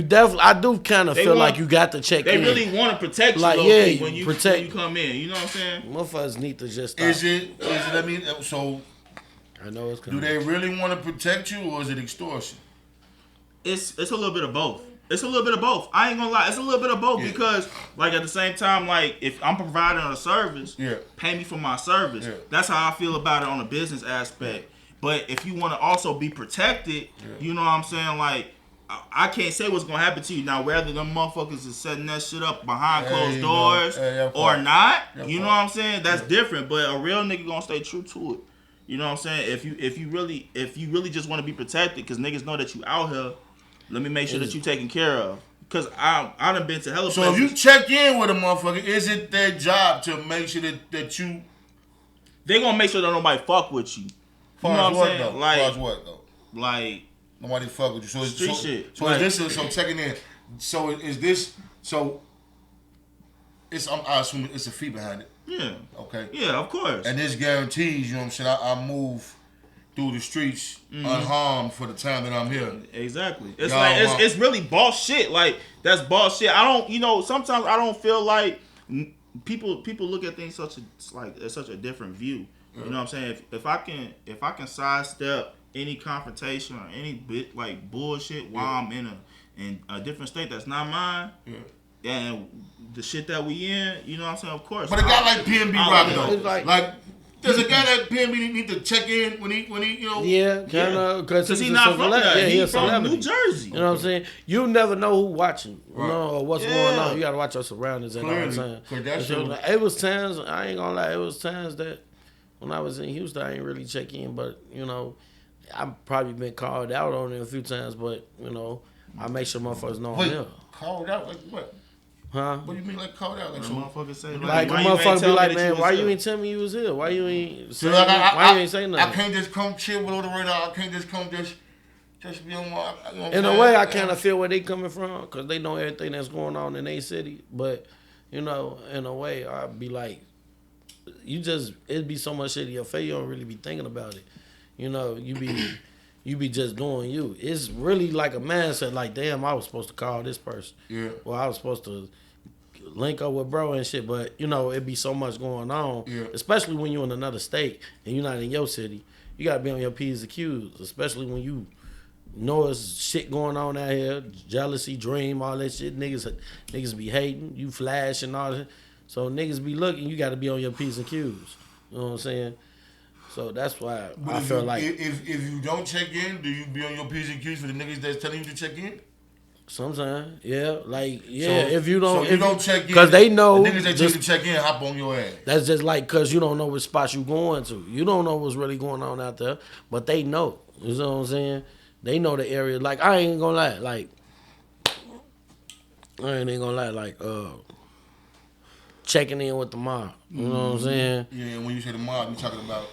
definitely. I do kind of feel like you got to check in. They really want to protect you, like when you come in. You know what I'm saying? Motherfuckers need to just stop. Is it? I mean, so. I know it's coming. Do they really want to protect you, or is it extortion? It's a little bit of both. It's a little bit of both. I ain't gonna lie. It's a little bit of both because, like, at the same time, like, if I'm providing a service, pay me for my service. Yeah. That's how I feel about it on a business aspect. But if you want to also be protected, you know what I'm saying? Like, I can't say what's gonna happen to you now. Whether them motherfuckers is setting that shit up behind closed doors or not, you know what I'm saying? That's different. But a real nigga gonna stay true to it. You know what I'm saying? If you really just want to be protected, because niggas know that you out here. Let me make sure that you taken care of. Because I done been to hella places. So if you check in with a motherfucker, is it their job to make sure that you... They gonna make sure that nobody fuck with you. You know what I'm saying? Though? Like, as what, though? Like... Nobody fuck with you. So street shit. So like, is this... So checking in. So is this... So... I assume it's a fee behind it. Yeah. Okay. Yeah, of course. And this guarantees, you know what I'm saying, I move... through the streets unharmed for the time that I'm here. Exactly. It's it's really boss shit. Like, that's boss shit. I don't, sometimes I don't feel like people look at things such a different view. You know what I'm saying? If I can sidestep any confrontation or any bit like bullshit while I'm in a different state that's not mine. Yeah. And the shit that we in, you know what I'm saying? Of course. But a guy like PNB Rock though, like does a guy like PNB need to check in when he you know? Yeah, kind of, because he's not from that. Yeah, he's from New Jersey. You know what I'm saying? You never know who watching, you know, or what's going on. You gotta watch your surroundings at all the time. It was times, I ain't gonna lie, it was times that when I was in Houston, I ain't really check in, but you know, I've probably been called out on it a few times, but you know, I make sure motherfuckers know I'm here. Called out like what? Huh? What do you mean like called out? Like some motherfuckers say like a motherfucker be like, man, why you ain't tell me you was here? Why you ain't say why you ain't say nothing? I can't just come chill below the radar. I can't just come just be on my, you know in a way, I kind of feel where they coming from because they know everything that's going on in their city. But you know, in a way, I'd be like, it'd be so much shit in your face, you don't really be thinking about it. You know, you be just doing you. It's really like a mindset, like, damn, I was supposed to call this person. Yeah. Well, I was supposed to link up with bro and shit, but you know, it be so much going on, especially when you're in another state and you're not in your city. You gotta be on your P's and Q's, especially when you know there's shit going on out here, jealousy, dream, all that shit. Niggas be hating, you flash and all that. So niggas be looking, you gotta be on your P's and Q's. You know what I'm saying? So that's why I feel like if you don't check in, do you be on your P's and Q's for the niggas that's telling you to check in? Sometimes, yeah, like So, if you don't check in, because they know the niggas that tell you to check in, hop on your ass. That's just like because you don't know what spots you going to. You don't know what's really going on out there, but they know. You know what I'm saying? They know the area. Like I ain't gonna lie, like checking in with the mob. You know what I'm saying? Yeah, when you say the mob, you talking about.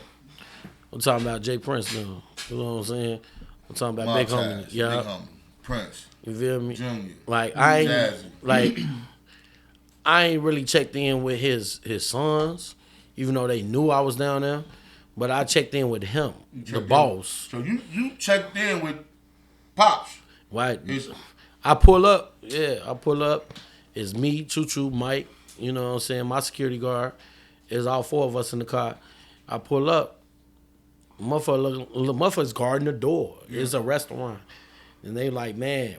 I'm talking about Jay Prince now. You know what I'm saying? I'm talking about Big Homie. Yeah. Big Homie. Prince. You feel me? Junior. Like I ain't really checked in with his sons, even though they knew I was down there. But I checked in with him, the boss. So you checked in with Pops. Right. I pull up, It's me, Choo, Mike. You know what I'm saying? My security guard. It's all 4 of us in the car. I pull up. Motherfucker's guarding the door. Yeah. It's a restaurant. And they like, man,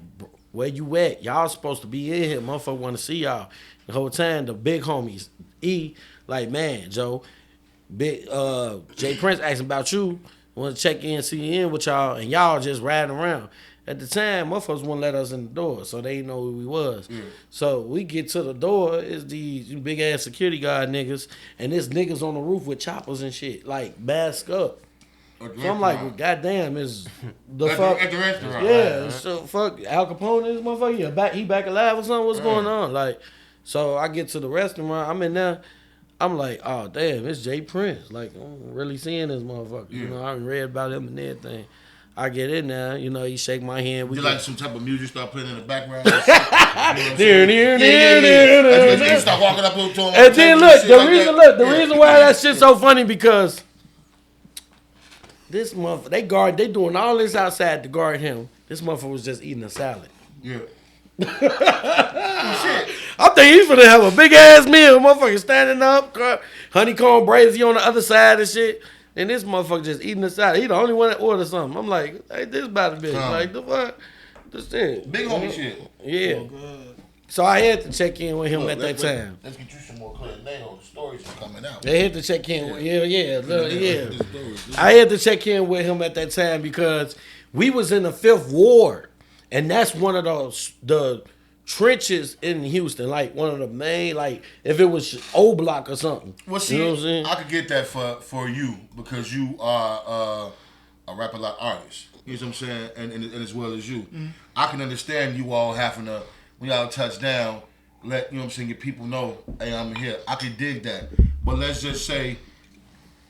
where you at? Y'all supposed to be in here. Motherfucker want to see y'all. The whole time, the big homies, like, man, Joe, big Jay Prince asking about you. Want to check in, see you in with y'all, and y'all just riding around. At the time, motherfuckers wouldn't let us in the door, so they didn't know who we was. Yeah. So we get to the door, it's these big ass security guard niggas, and this niggas on the roof with choppers and shit, like mask up. So I'm like, well, goddamn, is the fuck at the restaurant? Yeah, right. So fuck Al Capone, this motherfucker, he back alive or something? What's going on? Like, so I get to the restaurant, I'm in there. I'm like, oh damn, it's Jay Prince. Like, I'm really seeing this motherfucker. Yeah. You know, I read about him and everything. I get in there, you know, he shake my hand. You like some type of music start playing in the background? You start walking up to him. And then look, the reason why that shit's so funny because this motherfucker, they doing all this outside to guard him. This motherfucker was just eating a salad. Yeah. I think he's gonna have a big ass meal. Motherfucker standing up, honeycomb brazy on the other side and shit. And this motherfucker just eating the salad. He the only one that ordered something. I'm like, hey, this about a bitch. Like, the fuck? This shit. Big homie shit. Yeah. Oh, so I had to check in with him at that time. Let's get you some more clear nails. The stories are coming out. They had to check in. Yeah. I had to check in with him at that time because we was in the 5th Ward. And that's one of the trenches in Houston, like one of the main, like if it was O Block or something. Well, see, you know what I'm saying? I could get that for you because you are a rapper like artist. You know what I'm saying? And as well as you. Mm-hmm. I can understand you all having to, when y'all touch down, let, you know what I'm saying, your people know, hey, I'm here. I can dig that. But let's just say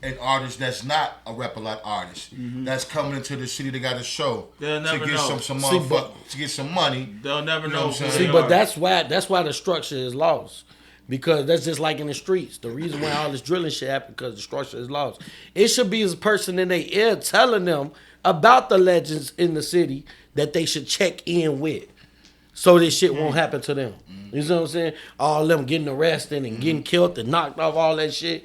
an artist that's not a rapper like artist, that's coming into the city, they got a show to get some to get some money. They'll never know. See, but that's why the structure is lost. Because that's just like in the streets. The reason why all this drilling shit happen because the structure is lost. It should be a person in their ear telling them about the legends in the city that they should check in with. So this shit won't happen to them. You know what I'm saying? All them getting arrested and getting killed and knocked off, all that shit.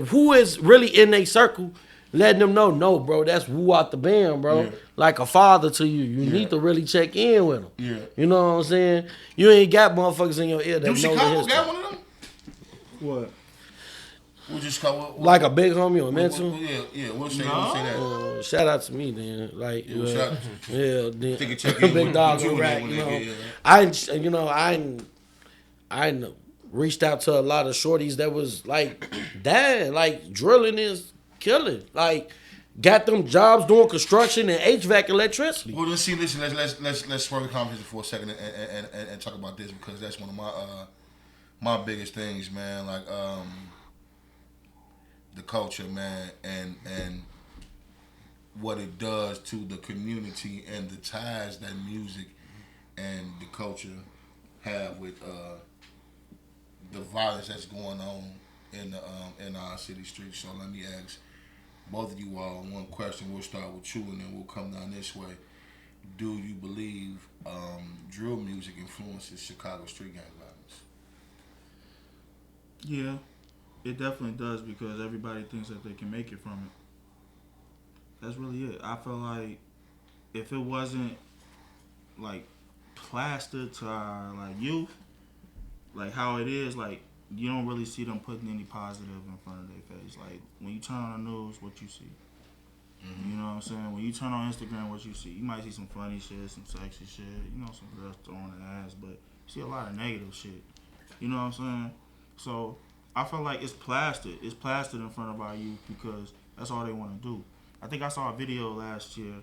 Who is really in their circle letting them know, no, bro, that's woo out the band, bro. Yeah. Like a father to you. You need to really check in with them. Yeah. You know what I'm saying? You ain't got motherfuckers in your ear that know Chicago got one of them? What? We'll just call like a big homie or mental? Yeah. We'll say that. Shout out to me then. Like, then. Take a check in. Big dog on rack, you know. I reached out to a lot of shorties that was like, damn, like drilling is killing. Like, got them jobs doing construction and HVAC electricity. Well, let's swerve the conversation for a second and talk about this because that's one of my biggest things, man. Like the culture, man, and what it does to the community and the ties that music and the culture have with the violence that's going on in our city streets. So let me ask both of you all one question. We'll start with you and then we'll come down this way. Do you believe drill music influences Chicago street gang violence? Yeah, it definitely does because everybody thinks that they can make it from it. That's really it. I feel like if it wasn't like plastered to our like youth, like how it is, like you don't really see them putting any positive in front of their face. Like when you turn on the news, what you see. You know what I'm saying? When you turn on Instagram, what you see. You might see some funny shit, some sexy shit, you know, some girls throwing their ass, but you see a lot of negative shit. You know what I'm saying? So I feel like it's plastered. It's plastered in front of our youth because that's all they want to do. I think I saw a video last year,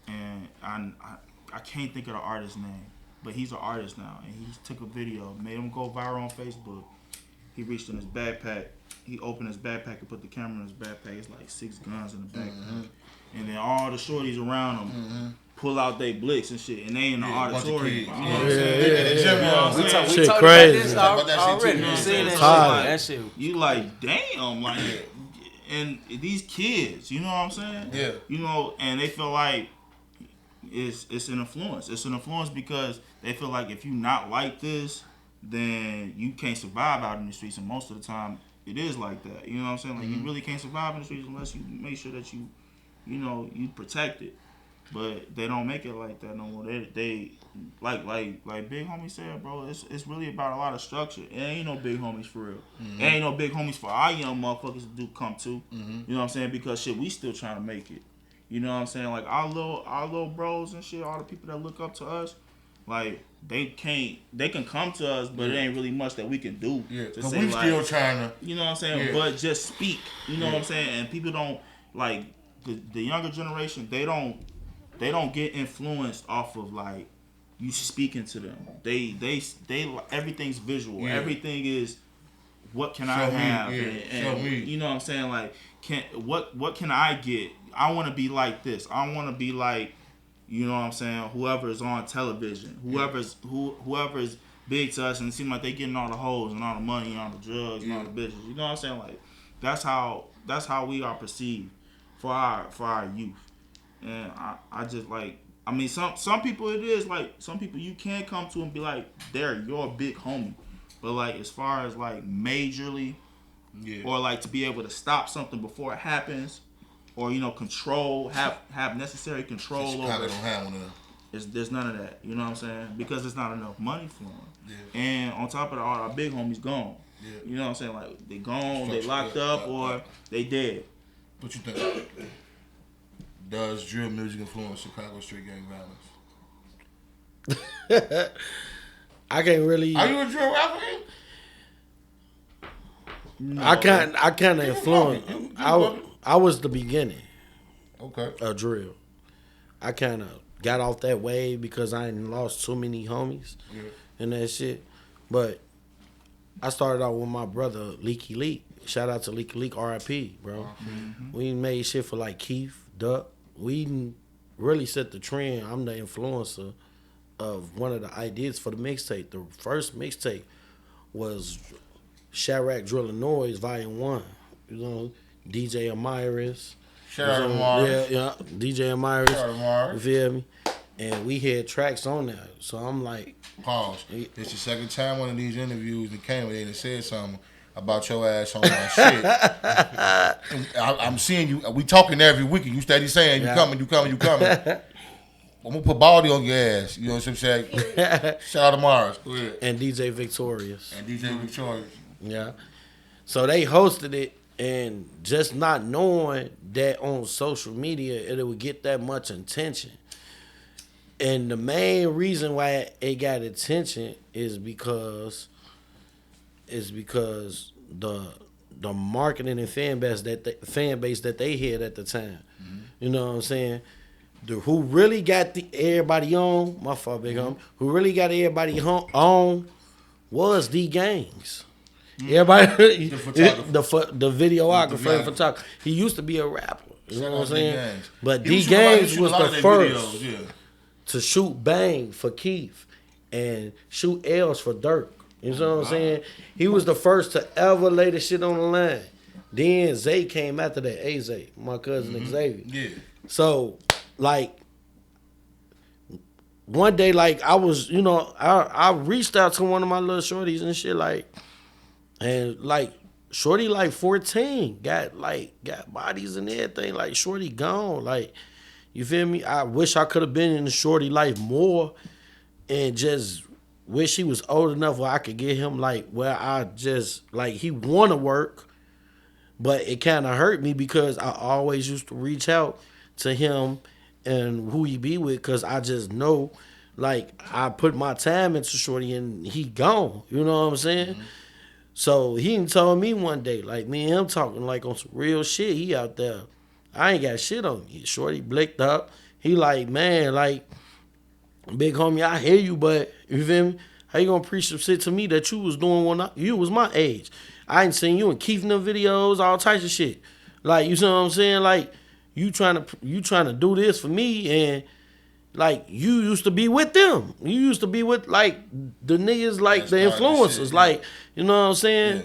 and I can't think of the artist's name, but he's an artist now, and he took a video, made him go viral on Facebook. He reached in his backpack. He opened his backpack and put the camera in his backpack. It's like 6 guns in the backpack. And then all the shorties around him pull out their blicks and shit, and they in the auditorium. You know what I'm saying? Shit crazy. Already. You seen that shit. You like, damn, like, and these kids, you know what I'm saying? Yeah. You know, and they feel like it's an influence. It's an influence because they feel like if you not like this, then you can't survive out in the streets. And most of the time, it is like that. You know what I'm saying? Like you really can't survive in the streets unless you make sure that you protect it. But they don't make it like that no more. They like Big Homie said, bro. It's really about a lot of structure. It ain't no big homies for real. It ain't no big homies for our young motherfuckers to come to. You know what I'm saying? Because shit, we still trying to make it. You know what I'm saying? Like our little bros and shit, all the people that look up to us, like they can come to us, but it ain't really much that we can do. Yeah, to but say, we like, still trying to. You know what I'm saying? Yeah. But just speak. You know what I'm saying? And people don't like the younger generation. They don't get influenced off of like you speaking to them. They everything's visual. Yeah. Everything is what can I have? And you know what I'm saying? Like what can I get? I want to be like this. I want to be like, you know what I'm saying, whoever's on television, whoever's big to us, and it seems like they getting all the hoes and all the money and all the drugs and all the bitches. You know what I'm saying? Like that's how we are perceived for our youth. And I just like, I mean, some people it is like, some people you can come to and be like, they're your big homie. But like as far as like majorly, or like to be able to stop something before it happens, or control, have necessary control over. Chicago don't have one of them. There's none of that. You know what I'm saying? Because there's not enough money for them. Yeah. And on top of that, all our big homies gone. Yeah. You know what I'm saying? Like they gone, they locked up, or they dead. What you think? Does drill music influence Chicago street gang violence? I can't really. Are you a drill rapper? No. I kind of influenced. I was the beginning. Okay. Of drill. I kind of got off that wave because I ain't lost so many homies and that shit. But I started out with my brother Leaky Leak. Shout out to Leaky Leak, R.I.P. bro. Mm-hmm. We made shit for like Keith, Duck. We really set the trend. I'm the influencer of one of the ideas for the mixtape. The first mixtape was Chirac Drill and Noise Volume 1. You know, DJ Amiris. Shout out to Mars. Yeah, DJ Amiris. Shout out to Mars. You feel me? And we had tracks on there. So I'm like... Pause. It's the second time one of these interviews that came with and said something about your ass on my shit. I'm seeing you. We talking every week and you steady saying you coming. I'm gonna put Baldy on your ass. You know what I'm saying? Shout out to Mars. Go ahead. And DJ Victorious. Yeah. So they hosted it, and just not knowing that on social media it would get that much attention. And the main reason why it got attention is because the marketing and fan base that they had at the time. Mm-hmm. You know what I'm saying? Who really got everybody on, my fault, big homie, who really got everybody on was the gangs. Mm-hmm. Everybody, the videographer and photographer. He used to be a rapper. You know what I'm saying? But D Gangs was the first to shoot Bang for Keith and shoot L's for Dirk. You know what I'm saying? He was the first to ever lay the shit on the line. Then Zay came after that. Zay, my cousin Xavier. Yeah. So, like, one day, like, I was, I reached out to one of my little shorties and shit, like, and like, shorty like 14, got bodies and everything. Like, shorty gone. Like, you feel me? I wish I could have been in the shorty life more and just wish he was old enough where I could get him like where I just like he wanna work, but it kinda hurt me because I always used to reach out to him and who he be with, cause I just know like I put my time into shorty and he gone. You know what I'm saying? Mm-hmm. So he told me one day, like me and him talking like on some real shit, he out there. I ain't got shit on me. Shorty blicked up. He like, man, like, big homie, I hear you, but you feel me? How you gonna preach some shit to me that you was doing when you was my age? I ain't seen you in Keith them videos, all types of shit. Like, you see what I'm saying? Like, you trying to do this for me, and like you used to be with them. You used to be with like the niggas, like the influencers, shit, like, you know what I'm saying? Yeah.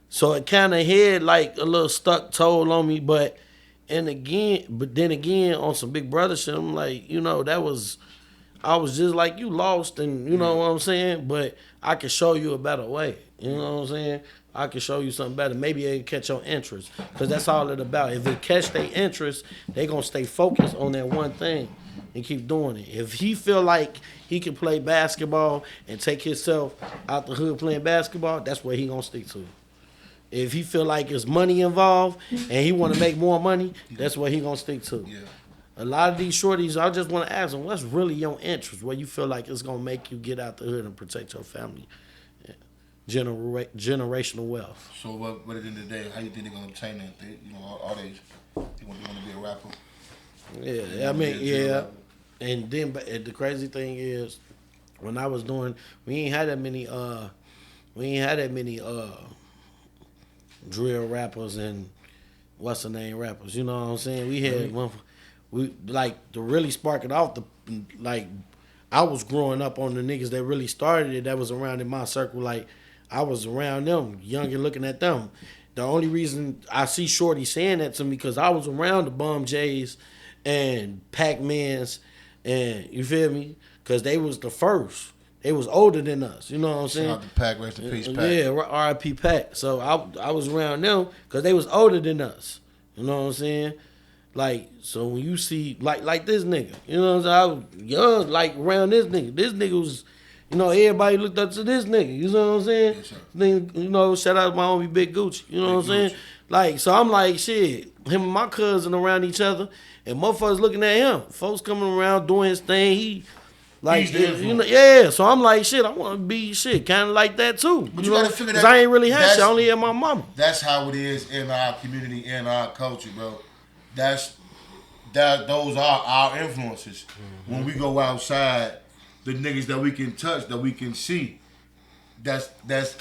So it kind of had like a little stuck toll on me, but but then again, on some Big Brother shit, I'm like, you know, I was just like you, lost, and you know what I'm saying? But I can show you a better way. You know what I'm saying? I can show you something better. Maybe it can catch your interest. Because that's all it about. If it catch their interest, they going to stay focused on that one thing and keep doing it. If he feel like he can play basketball and take himself out the hood playing basketball, that's what he going to stick to. If he feel like there's money involved and he want to make more money, that's what he going to stick to. Yeah. A lot of these shorties, I just want to ask them, what's really your interest? Where you feel like it's going to make you get out the hood and protect your family? Generational wealth. So, what at the end of the day, how you think they're gonna obtain that? You know, all they want to be a rapper. Yeah, I mean, yeah. And then, but the crazy thing is, when I was doing, we ain't had that many drill rappers and what's the name rappers. You know what I'm saying? We had we like to really spark it off. I was growing up on the niggas that really started it. That was around in my circle. Like, I was around them, young and looking at them. The only reason I see Shorty saying that to me because I was around the Bum J's and Pac-Mans, and you feel me? Because they was the first. They was older than us. You know what I'm saying? Shout out to Pac, rest in peace, Pac. Yeah, R.I.P. Pac. So I was around them because they was older than us. You know what I'm saying? Like, so when you see, like this nigga, you know what I'm saying? I was young, like, around this nigga. This nigga was, you know, everybody looked up to this nigga. You know what I'm saying? Yes, sir. Then, you know, shout out to my homie Big Gucci. You know what I'm saying? Like, so I'm like, shit, him and my cousin around each other, and motherfuckers looking at him. Folks coming around doing his thing. He, like, you know, yeah. So I'm like, shit, I want to be shit, kind of like that too. But you gotta figure that. Because I ain't really had shit. I only had my mama. That's how it is in our community, in our culture, bro. Those are our influences. Mm-hmm. When we go outside, the niggas that we can touch, that we can see, that's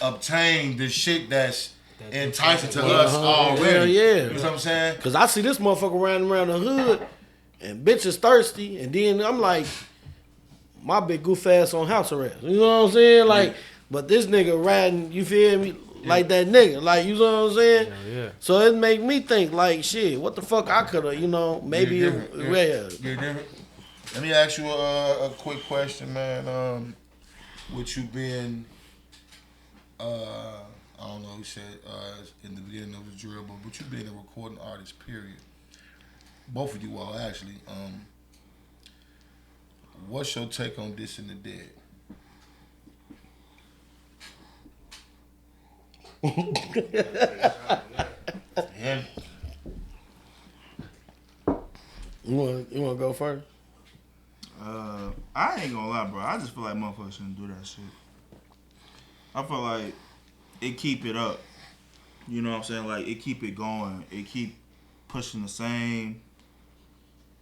obtained the shit that's enticing to us already. Yeah. You know what I'm saying? Because I see this motherfucker around the hood, and bitches thirsty, and then I'm like, my big goof ass on house arrest. You know what I'm saying? Like, but this nigga riding, you feel me? Like that nigga, like, you know what I'm saying? Yeah. So it make me think, like, shit, what the fuck I coulda, you know, maybe, Let me ask you a quick question, man. With you being, I don't know, you said in the beginning of the drill, but with you being a recording artist, period. Both of you all, actually. What's your take on This and the Dead? Yeah. You want to go first? I ain't gonna lie, bro. I just feel like motherfuckers shouldn't do that shit. I feel like it keep it up. You know what I'm saying? Like, it keep it going. It keep pushing the same,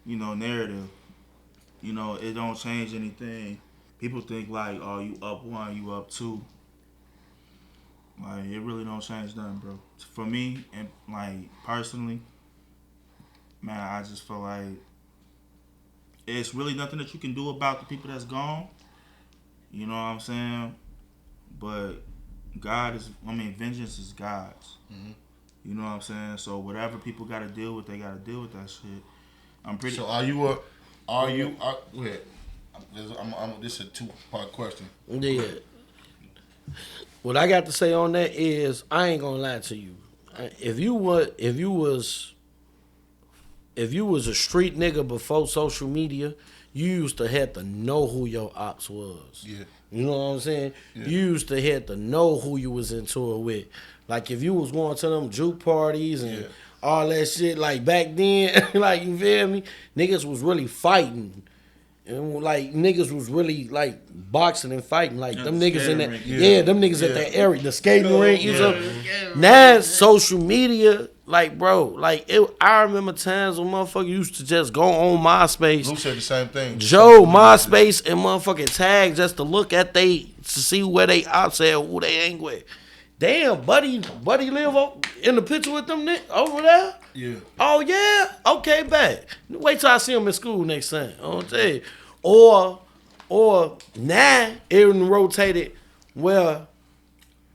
you know, narrative. You know, it don't change anything. People think like, oh, you up one, you up two. Like, it really don't change nothing, bro. For me, and like, personally, man, I just feel like it's really nothing that you can do about the people that's gone. You know what I'm saying? But vengeance is God's. Mm-hmm. You know what I'm saying? So whatever people got to deal with, they got to deal with that shit. So this is a two-part question. Yeah. What I got to say on that is, I ain't gonna lie to you. If you was a street nigga before social media, you used to have to know who your ops was. Yeah. You know what I'm saying? Yeah. You used to have to know who you was into it with. Like, if you was going to them juke parties and all that shit, like, back then, like, you feel me? Niggas was really fighting. And, like, niggas was really, like, boxing and fighting. Like, them niggas in that, them niggas at that area, the skating rink. You know? Now, social media, like, bro, like, I remember times when motherfuckers used to just go on MySpace. Lou said the same thing. Joe, MySpace, and motherfucking tag just to look at to see where they out there, who they ain't with. Damn, buddy live in the picture with them over there? Yeah. Oh, yeah? Okay, bet. Wait till I see him in school next time. I'll tell you. Or now it rotated where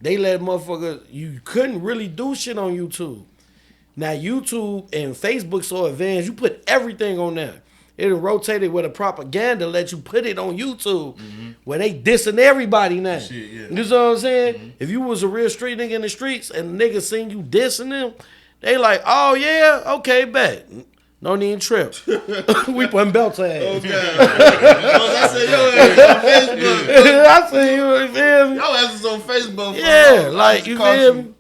they let motherfuckers, you couldn't really do shit on YouTube. Now YouTube and Facebook so advanced, you put everything on there. It'll rotate it with a propaganda, let you put it on YouTube where they dissing everybody now. Shit, yeah. You know what I'm saying? If you was a real street nigga in the streets and niggas seen you dissing them, they like, oh yeah, okay, bet. No need to trip. We putting belts on ass. I said, yo, on Facebook. I see you feel me? Y'all ass is on Facebook. Yeah, like you feel me?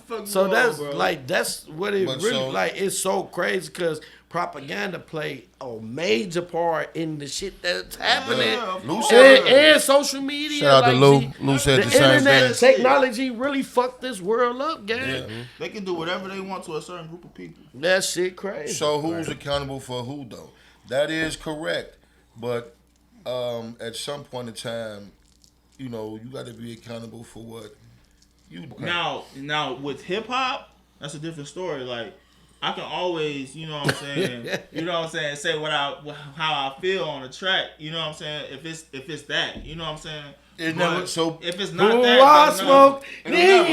Fuck So you that's on, bro. like that's what it But really so- like. It's so crazy because propaganda played a major part in the shit that's happening. Yeah, Lou And, said, and social media. shout out to like, Lou. see, Lou said the the same internet thing. technology really fucked this world up, gang. They can do whatever they want to a certain group of people. That shit crazy. So who's accountable for who though? That is correct, but at some point in time, you know, you got to be accountable for what you do. Now with hip hop, that's a different story. Like I can always, you know what I'm saying, say how I feel on the track. You know what I'm saying? If it's that, you know what I'm saying. It But never, so if it's not Who that, I then no. smoke, It'll never-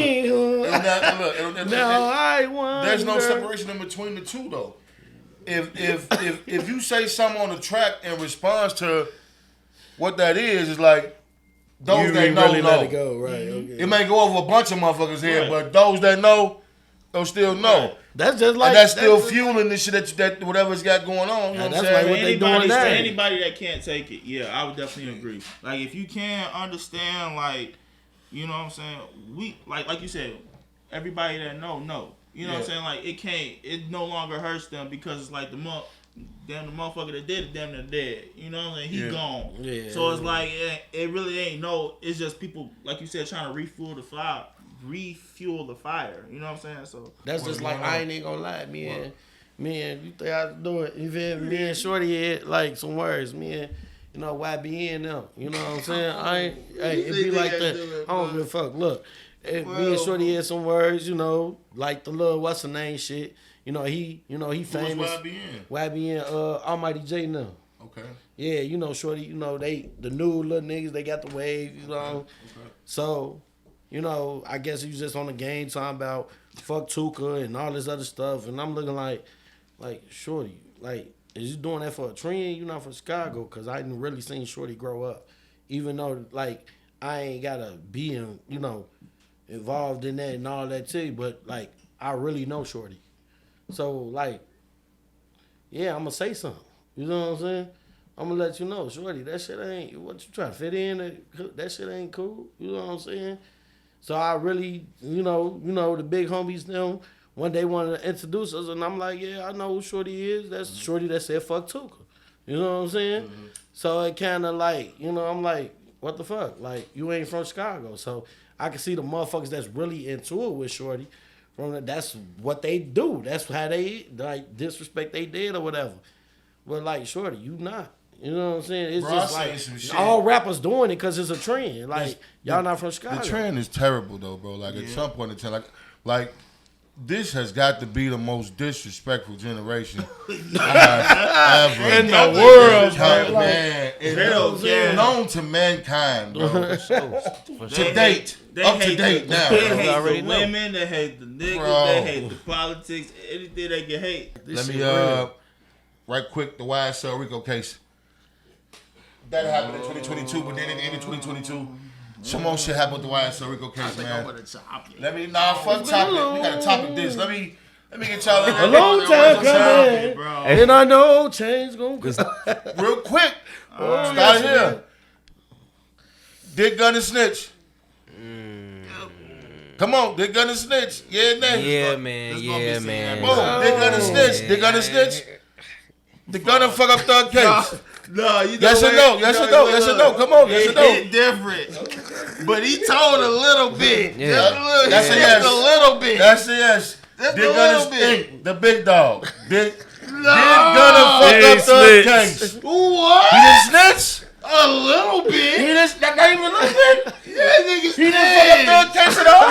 nigga. Now I wonder. there's no separation in between the two though. If you say something on the track in response to what that is, it's like those You that know really know. let it go, right? Okay. It may go over a bunch of motherfuckers here, Right. but those that know, they'll still know. That's just like And that's still fueling the shit that whatever's got going on. You know what I'm that's saying? like what they doing now. Anybody that can't take it, yeah, I would definitely agree. Like if you can't understand, like, you know what I'm saying, we like you said, everybody that know. You know what I'm saying? Like it no longer hurts them because it's like the motherfucker that did it, damn near dead. You know what I'm saying? He gone. Yeah. So it's like it really ain't it's just people, like you said, trying to refuel the fire. You know what I'm saying? So That's just like I ain't even gonna lie, me and you think I do it? You feel me? Me and Shorty had like some words, me and YBN them. You know what I'm saying? I ain't. Hey, it be like that. I don't give a fuck. Look, me and Shorty had some words. You know, like the little what's the name shit. He famous. YBN, Almighty J now. Okay. Yeah, Shorty. They the new little niggas. They got the wave. Okay. So. I guess he was just on the game talking about fuck Tuka and all this other stuff. And I'm looking like Shorty, like, is you doing that for a trend? You not from Chicago? Because I didn't really seen Shorty grow up. Even though, like, I ain't got to be, involved in that and all that too. But, like, I really know Shorty. So, like, yeah, I'm going to say something. You know what I'm saying? I'm going to let you know, Shorty, that shit ain't, what you trying to fit in? That shit ain't cool. You know what I'm saying? So I really, the big homies, them, one day wanted to introduce us, and I'm like, yeah, I know who Shorty is. That's Shorty that said fuck Tuka. You know what I'm saying? Mm-hmm. So it kind of like, I'm like, what the fuck? Like, you ain't from Chicago. So I can see the motherfuckers that's really into it with Shorty. That's what they do. That's how they, like, disrespect they did or whatever. But, like, Shorty, you not. You know what I'm saying? It's just like all rappers doing it because it's a trend. Like y'all not from Chicago. The trend is terrible though, bro. Like at some point in time, like this has got to be the most disrespectful generation ever in the world, man. It's known to mankind, bro. To date, up to date now. They hate the women. They hate the niggas. Bro. They hate the politics. Anything they can hate. Let me right quick, the YSL RICO case. That happened in 2022, but then in the end of 2022, some more shit happened with the YSL RICO case, man. Fuck topic. We got a topic this. Let me get y'all in there. A long time coming, bro. And I know change gonna come. Real quick. Start here. Dick Gun and Snitch. Come on, Dick Gun and Snitch. Yeah, Yeah, man. Boom, Dick Gun and Snitch. Dick Gun and Snitch. The gun and fuck up Thug case. No, you know yes or no? Yes or no? Yes or no? Come on, yes or no? It's different, but he told a little bit. Yeah. That's a yes. A little bit. That's a yes. That's Dick a Gun little is the big dog. Dick Gun and fuck up Thug case. What? He didn't snitch. A little bit. He didn't. Not even a little bit. That nigga He didn't fuck up Thug case at all.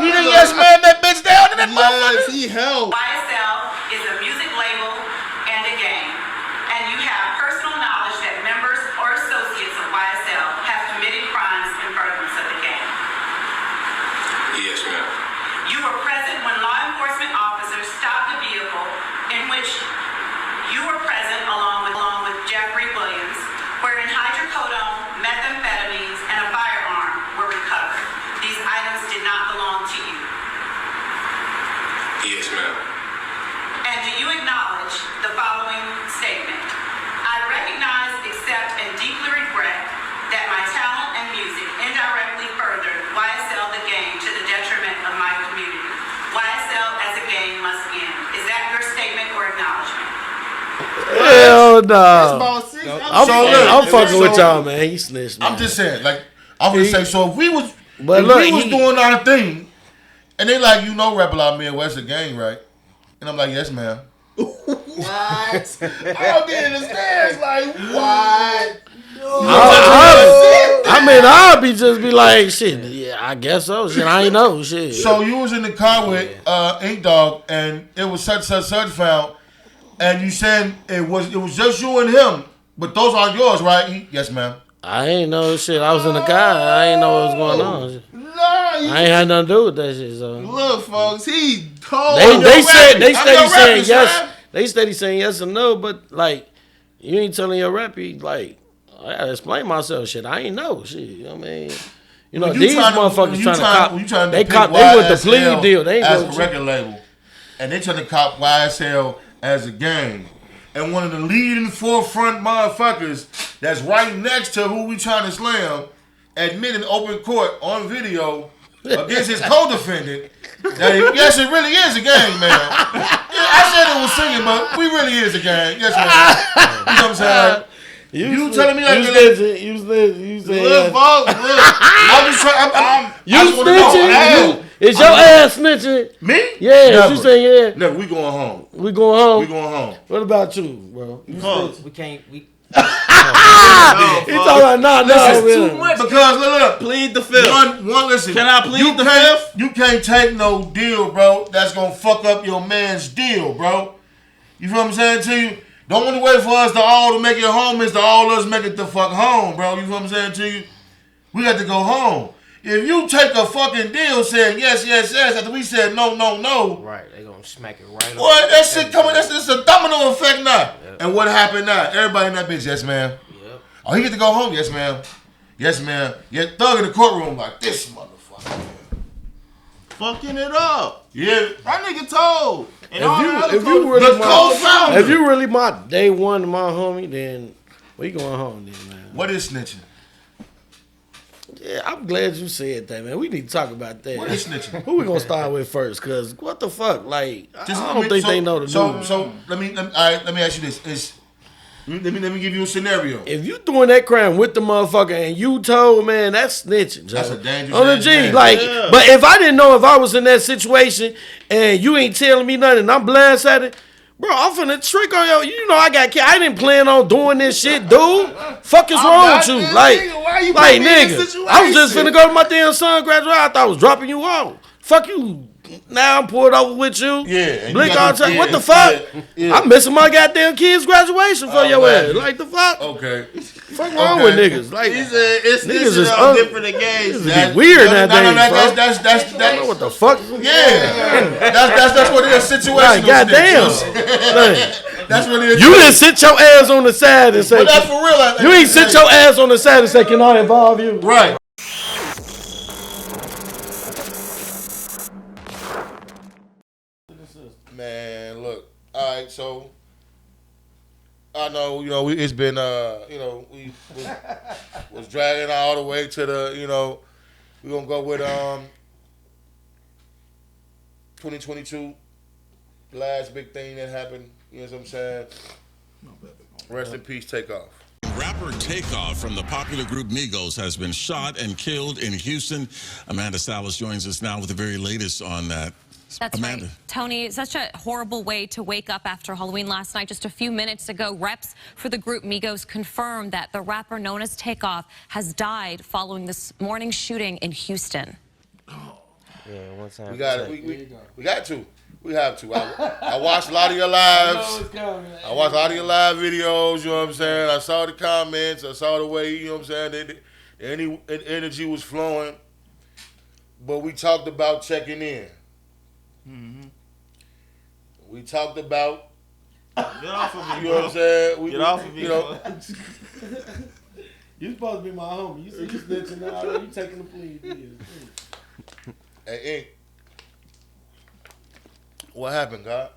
He didn't yes man that bitch down in that motherfucker. He helped. YSL is a music label and a game. And you have personal knowledge that members or associates of YSL have committed crimes in furtherance of the game. Yes, ma'am. You were present when law enforcement officers But That's about 6. I'm fucking with y'all, man. He snitched, man. I'm just saying, like, I'm gonna say, so if we was doing our thing, and they like, you know, Rap La Midwest a gang, right? And I'm like, yes, ma'am. What? I'll be in the stands like, what? I mean, I'll be like, shit, yeah, I guess so. Shit, I ain't know, shit. So you was in the car with Ink Dog, and it was such found, and you said it was just you and him, but those are yours, right? Yes, ma'am. I ain't know shit. I was in the car. I ain't know what was going on. I ain't had nothing to do with that shit. So look, folks, he cold. They steady saying yes. They steady saying yes or no, but like you ain't telling your rep. Like I gotta explain myself. Shit, I ain't know. Shit, you know what I mean? You know these motherfuckers trying to cop. They with the plea deal. They ain't as a record label, and they trying to cop YSL as a gang. And one of the leading forefront motherfuckers that's right next to who we trying to slam admitted in open court on video against his co-defendant that yes, it really is a gang, man. I said it was singing, but we really is a gang. Yes, man. You know what I'm saying? You telling me like you snitching. Look, folks, look. I'm just trying. You snitching? Is your ass snitching? Me? Yeah, Never. you saying yeah? Never. We going home. We going home? We going home. What about you, bro? We can't. He talking about nah, too much. Because look, plead the fifth. One, listen. Can I plead the fifth? You can't take no deal, bro. That's gonna fuck up your man's deal, bro. You feel what I'm saying to you? Don't want to wait for us to all to make it home. It's to all us make it the fuck home, bro. You feel what I'm saying to you? We got to go home. If you take a fucking deal saying yes, yes, yes, after we said no, no, no. Right, they gonna smack it right Boy, that shit coming, it's a domino effect now. Yep. And what happened now? Everybody in that bitch, yes, ma'am. Yep. Oh, he get to go home? Yes, ma'am. Yes, ma'am. Yeah, thug in the courtroom like this motherfucker. Fucking it up. Yeah. That nigga told. And if you really my day one, my homie, then we going home then, man. What is snitching? Yeah, I'm glad you said that, man. We need to talk about that. What is snitching? Who we gonna start with first? Cause what the fuck? Like, I don't think they know the dude. So let me ask you this. Let me give you a scenario. If you doing that crime with the motherfucker and you told, man, that's snitching. Joe. That's a dangerous on the G. Like, but if I didn't know if I was in that situation and you ain't telling me nothing, and I'm blindsided. Bro, I'm finna trick on you. You know I got kids. I didn't plan on doing this shit, dude. Fuck is wrong with you? Like nigga, I was just finna go to my damn son graduate. I thought I was dropping you off. Fuck you. Now I'm pulled over with you. Yeah. Blink all the time. What the fuck? Yeah. I'm missing my goddamn kids' graduation for your ass. Like the fuck? Okay. Fuck wrong with niggas? Like he said it's niggas is on different engaged. Niggas be weird nowadays. That's I don't know what the fuck. Yeah. That's what it is. Situation. Like, goddamn. That's what it is. You didn't sit your ass on the side and say. But that's for real. You ain't sit your ass on the side and say, "Can I involve you?" Right. Man, look. All right, so I know, it's been, we was dragging all the way to the, we're gonna go with 2022, the last big thing that happened. You know what I'm saying? Rest in peace, Takeoff. Rapper Takeoff from the popular group Migos has been shot and killed in Houston. Amanda Salas joins us now with the very latest on that. That's Amanda. Right. Tony, such a horrible way to wake up after Halloween last night. Just a few minutes ago, reps for the group Migos confirmed that the rapper known as Takeoff has died following this morning's shooting in Houston. Yeah, one time. We got it. We got to. We have to. I watched a lot of your lives. I watched a lot of your live videos, you know what I'm saying? I saw the comments. I saw the way, you know what I'm saying, the energy was flowing. But we talked about checking in. Mm-hmm. We talked about. Get off of me, you know what I'm saying? Get off of me. You supposed to be my homie. You see you snitching out. You taking the plea. Hey, Ink. What happened, God?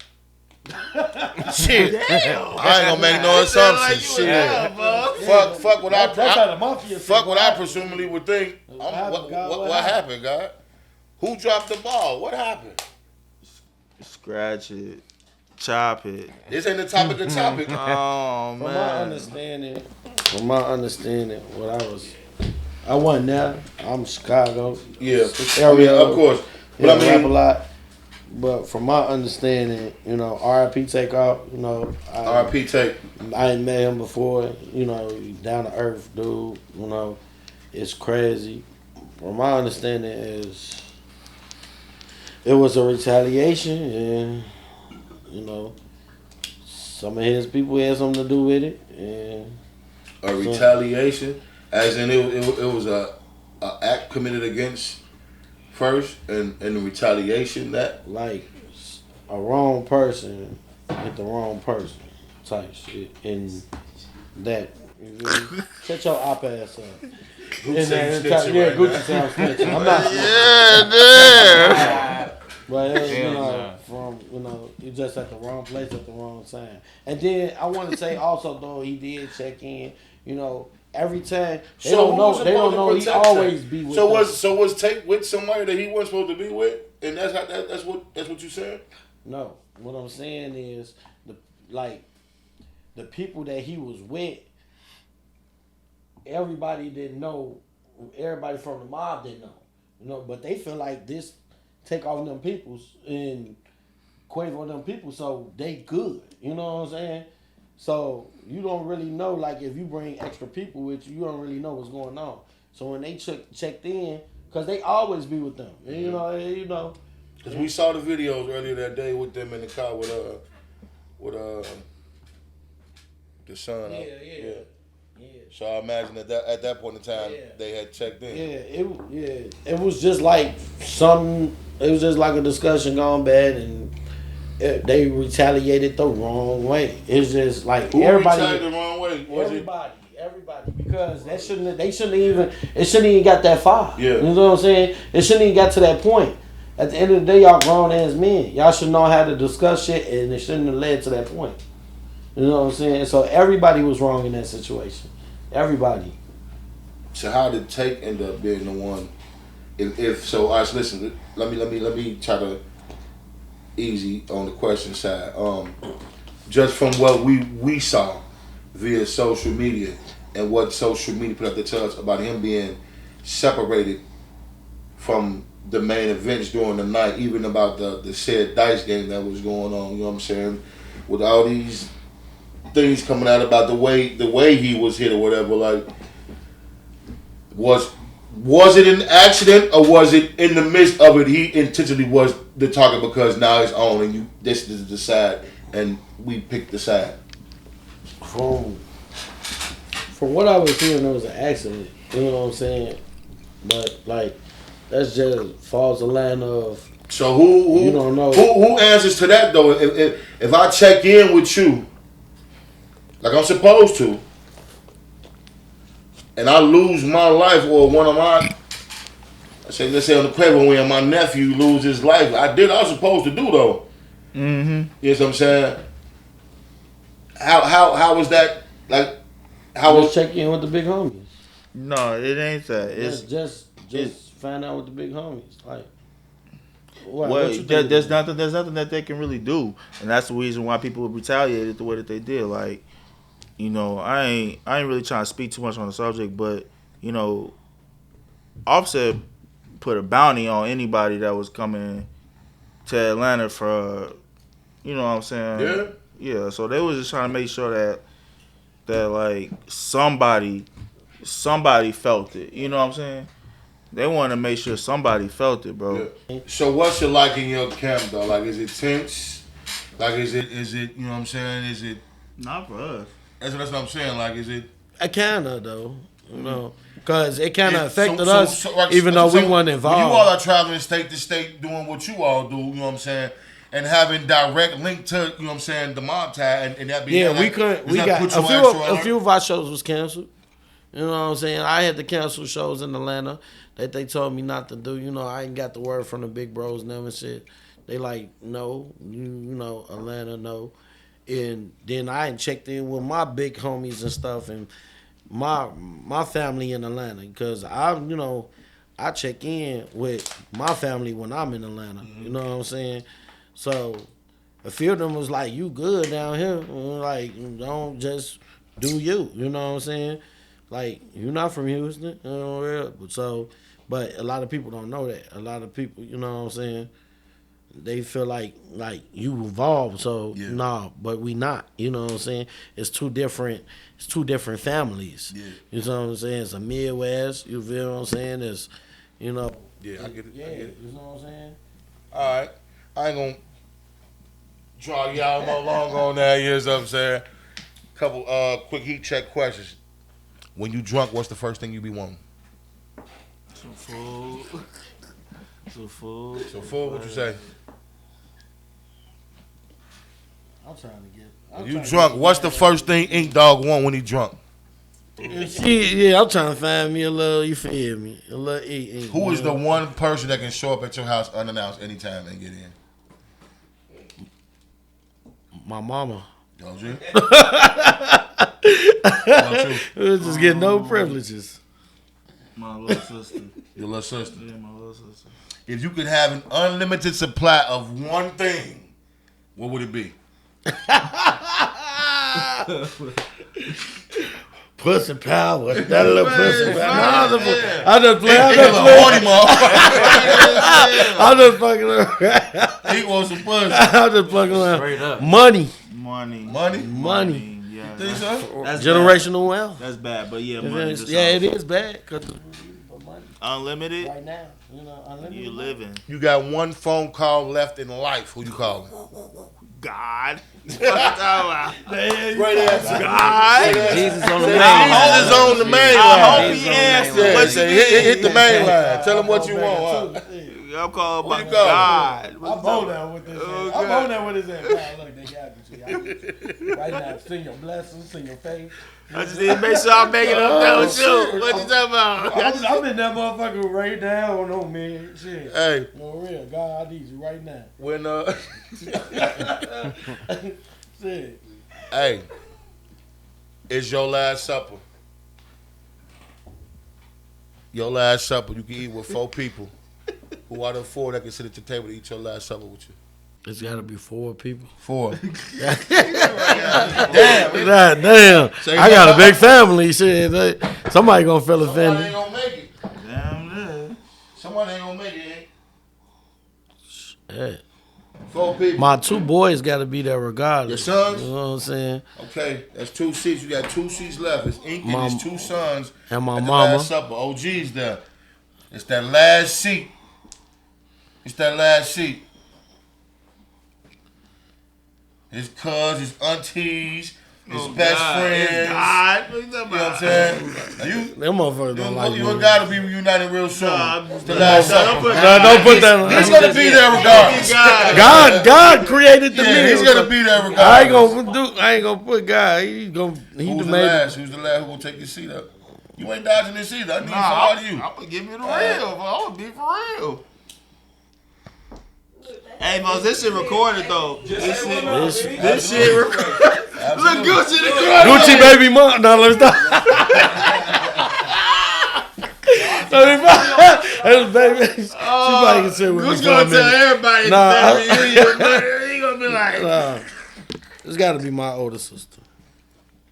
Shit. Damn. I ain't gonna make no assumptions. Shit. Fuck what I presumably would think. What happened, God? Who dropped the ball? What happened? Scratch it. Chop it. This ain't the topic of topic. Oh, man. From my understanding, I wasn't there. I'm Chicago. Yeah, area, of course. But I mean, rap a lot. But from my understanding, R.I.P. Takeoff, R.I.P. Take. I ain't met him before, down to earth dude, it's crazy. From my understanding is it was a retaliation and, some of his people had something to do with it. And a retaliation, as in it was a act committed against first, and the retaliation that like a wrong person hit the wrong person type shit, and that shut your op ass up. Gucci Gucci sound snitching. I'm not. But from you just at the wrong place at the wrong time. And then I want to say also though he did check in. Every time they don't know he always be with. So was Tate with somebody that he wasn't supposed to be with, and that's what you said? No, what I'm saying is the people that he was with. Everybody didn't know. Everybody from the mob didn't know. But they feel like this take off them peoples and Quavo them people, so they good. You know what I'm saying? So you don't really know, like if you bring extra people with you, you don't really know what's going on. So when they checked in, because they always be with them, you know. Because we saw the videos earlier that day with them in the car with the son. Yeah. So I imagine that at that point in time they had checked in. It was just like something. It was just like a discussion gone bad, and they retaliated the wrong way. It's just like who everybody retaliated the wrong way. Everybody, because they shouldn't even got that far. Yeah. You know what I'm saying? It shouldn't even got to that point. At the end of the day, y'all grown ass men. Y'all should know how to discuss shit, and it shouldn't have led to that point. You know what I'm saying? So everybody was wrong in that situation. Everybody. So how did Take end up being the one? If so, all right. Listen, let me try to easy on the question side. Just from what we saw via social media and what social media put up to tell us about him being separated from the main events during the night, even about the said dice game that was going on. You know what I'm saying? With all these things coming out about the way he was hit or whatever, like was it an accident or was it in the midst of it he intentionally was the target because now it's on and this is the side and we picked the side? From what I was hearing, it was an accident. You know what I'm saying? But like that's just falls the line of. So who you don't know who answers to that though? If I check in with you like I'm supposed to, and I lose my life or one of my, let's say on the Quavo when my nephew lose his life, I did what I was supposed to do though. Mm-hmm. You know what I'm saying? How was that? Like, how was check in with the big homies? No, it ain't that. It's just find out with the big homies. Like, there's nothing that they can really do, and that's the reason why people retaliated the way that they did. Like, I ain't really trying to speak too much on the subject, but Offset put a bounty on anybody that was coming to Atlanta for, you know what I'm saying? Yeah. So they was just trying to make sure that like somebody felt it. You know what I'm saying? They want to make sure somebody felt it, bro. Yeah. So what's it like in your camp though? Like, is it tense? Like, is it? You know what I'm saying? Is it? Not for us. That's what I'm saying. Like, is it? I kinda though, because it kind of affected us, even though we weren't involved. When you all are traveling state to state, doing what you all do, you know what I'm saying, and having direct link to, you know what I'm saying, the mob tie, and that be we couldn't. We got a few of our shows was canceled. You know what I'm saying? I had to cancel shows in Atlanta that they told me not to do. I ain't got the word from the big bros and them and shit. They like, no, Atlanta, no. And then I ain't checked in with my big homies and stuff and my family in Atlanta because I check in with my family when I'm in Atlanta. You know what I'm saying? So a few of them was like, you good down here. Like, don't just do you. You know what I'm saying? Like, you're not from Houston. You know, so, but a lot of people don't know that. A lot of people, you know what I'm saying? They feel like you evolved, so nah, but we not. You know what I'm saying? It's two different families. Yeah. You know what I'm saying? It's a Midwest. You feel what I'm saying? It's, you know. Yeah, I get it. Yeah, I get it. you know what I'm saying? All right, I ain't gonna draw y'all no longer on that. You know what I'm saying? Couple quick heat check questions. When you drunk, what's the first thing you be wanting? Some food. Some food. What you say? I'm trying to get. When you drunk, what's the first thing Ink Dog want when he drunk? Yeah, I'm trying to find me a little. You feel me? A little eat. Who is the one person that can show up at your house unannounced anytime and get in? My mama. DAWG? We just get no privileges. My little sister. Your little sister? Yeah, my little sister. If you could have an unlimited supply of one thing, what would it be? Pussy power. That little pussy power. No, I just play. I'm just fucking around. He wants some pussy. I'm just fucking around. Straight up. Money. You think so? That's generational wealth. That's bad, but yeah, money. It is bad. Cause money. Unlimited. Right now, unlimited. You living. You got one phone call left in life. Who you calling? God. Great answer. God. Jesus on the main line. Jesus on the main line. I hope he answers. Hit the main line. Tell him what you want. I'm calling about God. I'm on there with this. I'm on there with his ass. Look, they got me. Right now, sing your blessings, sing your faith. I just need to make sure I'm making up that with you. What you talking about? I'm in that motherfucker right now. No, man. Shit. Hey. For real. God, I need you right now. When, Shit. Hey. It's your last supper. Your last supper. You can eat with 4 people. Who are the 4 that can sit at the table to eat your last supper with you? It's got to be 4 people. 4. Damn. I got a big family. Shit. Somebody gonna feel offended. Somebody ain't gonna make it. Damn. Somebody ain't gonna make it. Shit. 4 people. My 2 boys got to be there regardless. Your sons? You know what I'm saying? Okay, that's 2 seats. You got 2 seats left. It's Ink and his 2 sons. And my at the mama. Last supper. OG's there. It's that last seat. His cousins, his aunties, his best friends. God. You know what I'm saying? Them motherfuckers don't like You me. gotta be reunited real soon. It's the last supper. Don't put that on. He's gonna be there regardless. God created the meal. He's gonna be there regardless. I ain't gonna put God. Who's the last? Who's the last who gonna take your seat up? You ain't dodging this either. I need some of you. I'm gonna give you the real. I'm gonna be for real. Hey, Mos, this shit recorded though. This shit recorded. Look, Gucci the corner. Gucci baby mom. No, let me stop. Baby, she probably can say what Gucci gonna tell everybody. He gonna be like. It's got to be my older sister.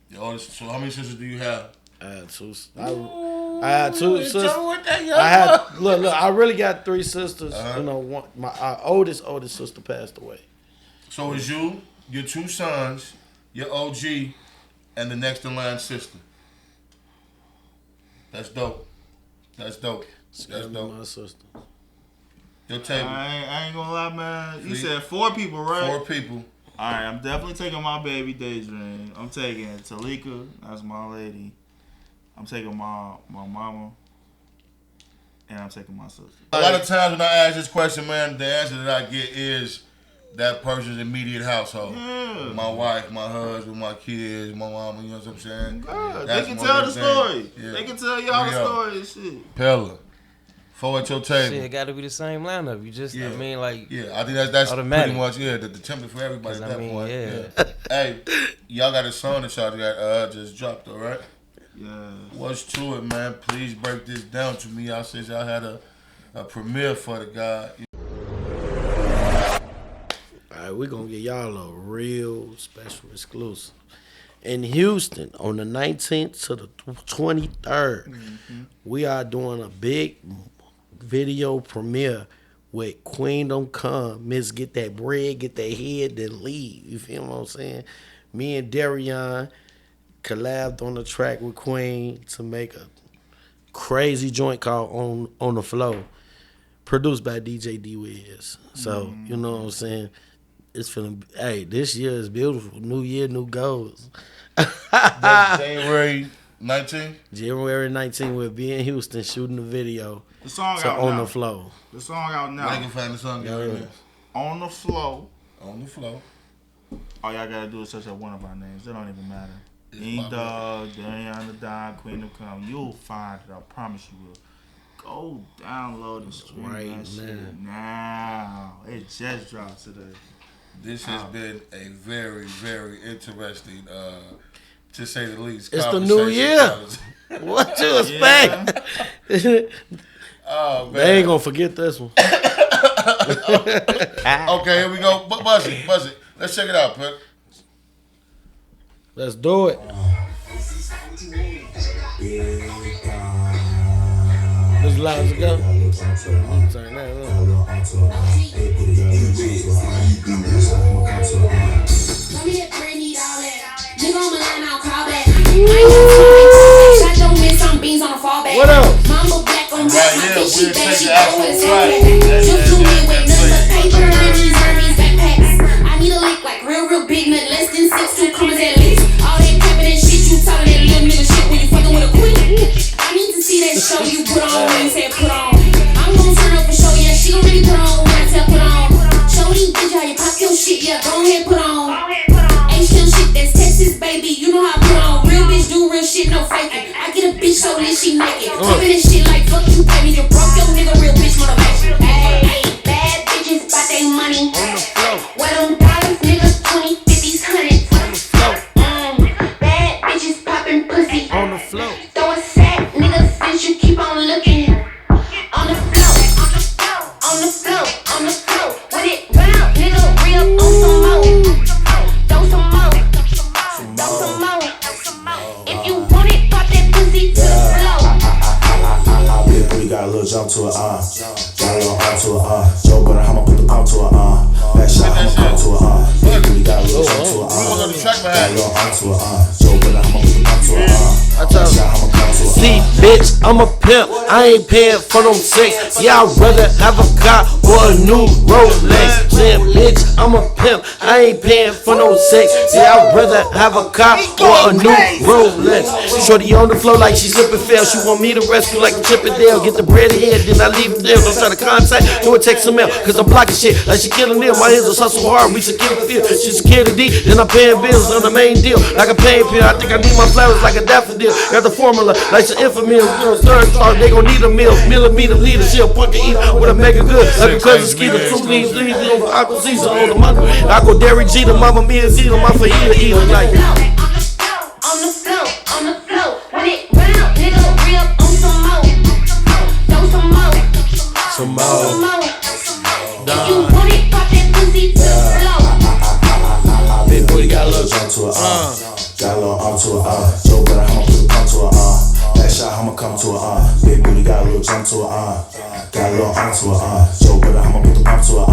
Your older sister. So how many sisters do you have? I had 2. I had 2 sisters. Look. I really got 3 sisters. You know, my oldest sister passed away. So it's you, your 2 sons, your OG, and the next in line sister. That's dope. It's gotta be my sister. Your table. I ain't gonna lie, man. You said 4 people, right? 4 people. All right, I'm definitely taking my baby Daydream. I'm taking Talika. That's my lady. I'm taking my mama, and I'm taking my sister. A lot of times when I ask this question, man, the answer that I get is that person's immediate household. Yeah. My wife, my husband, my kids, my mama, you know what I'm saying? God, they can tell the story. Yeah. They can tell y'all the story and shit. Pella. 4 at your table. Shit, it got to be the same lineup. You just, I mean, like, I think that's automatic. pretty much, the template for everybody at that point. Yeah. Hey, y'all got a song that y'all got just dropped, all right? Yeah. What's to it, man? Please break this down to me. Y'all said y'all had a premiere for the guy. right, we're going to get y'all a real special exclusive. In Houston, on the 19th to the 23rd, we are doing a big video premiere with Queen Don't Come, Miss Get That Bread, Get That Head, then Leave. You feel what I'm saying? Me and Darrion collabed on the track with Queen to make a crazy joint called On the Flow, produced by DJ D-Wiz. So, you know what I'm saying? It's finna, hey, this year is beautiful. New year, new goals. That's January 19th? January 19th, we'll be in Houston shooting the video. The song to out On now. the Flow. The song out now. I can find the song. On the Flow. On the Flow. All y'all gotta do is search up one of our names. It don't even matter. DAWG, Darrion the Don, Queen of Come. You'll find it. I promise you will. Go download and stream that shit now. It just dropped today. This has been a very, very interesting, to say the least. It's the new year. What you expect? Oh, man. They ain't gonna forget this one. Okay, here we go. Buzz it. Let's check it out, Pip. Let's do it. As loud as it go. Turn that up. What up? Mama black on black, my bitch, she bad, she go with just do me with nothing but paper and these Hermes backpacks. I need a lick like real big nut, less than 6'2", commas at least. All that capping and shit, you talking that little nigga shit when you fucking with a queen. I need to see that show you put on when you say put on. I'm gonna turn up for show, yeah, she gon' really put on when I tell put on. Show these bitch how you pop your shit, yeah, go ahead put on. Ain't still shit, that's Texas, baby, you know how I put on. Real bitch do real shit, no faking. I get a bitch so lit, she naked. Talking this shit like fuck you, pay me. You broke your nigga, real bitch motivation. Ayy, bad bitches bout they money. Where them dollars, niggas, 20, 50s, 100s. Bad bitches popping pussy. On the floor. Throwing sack, niggas, since you keep on looking. On the floor, on the floor, on the floor. With it round, nigga, real on some more. Throw some more, throw some more. If you want it, pop that pussy to the floor. Big booty got a little jump to it, got a little arm to it, Joe Butter, I'ma put the pump to it, back shot, I'ma come to it, big booty got a little jump to it, got a little arm to it, Joe Butter, I'ma put the pump to it, back shot, I'ma come to it. See, bitch, I'm a pimp. I ain't paying for no sex. Yeah, I'd rather have a car or a new Rolex. Saying, bitch, I'm a pimp. I ain't paying for no sex. Yeah, I'd rather have a car or a new Rolex. Shorty on the floor like she slipping fail. She want me to rescue like a Chippendale. Get the bread ahead, then I leave it there. Don't try to contact, do a text some mail. Cause I'm blocking shit like she killing them. My hands are hustle hard, we secure the field. She secure the D, then I'm paying bills on the main deal. Like a pain pill, I think I need my flowers like a daffodil. Got the formula like some infamil. Third star, they gon' need a meal. Millimeter leader, she a punk to eat with a mega good. Like a cousin skeeter, 2 leaves, on Aqua Caesar on the Monday. I go Derry G to Mama Mia Z to my fajita eater like. On the floor, on the floor. When it round, nigga, real on some more. Throw some more, some more. If you want it, pop that pussy to the floor. Big booty got a little jump to it, got a little arm to it, Joe Butter, I'ma put the pump to it, back shot, I'ma come to it, big booty got a little jump to it, got a little arm to it, Joe Butter, I'ma put the pump to it,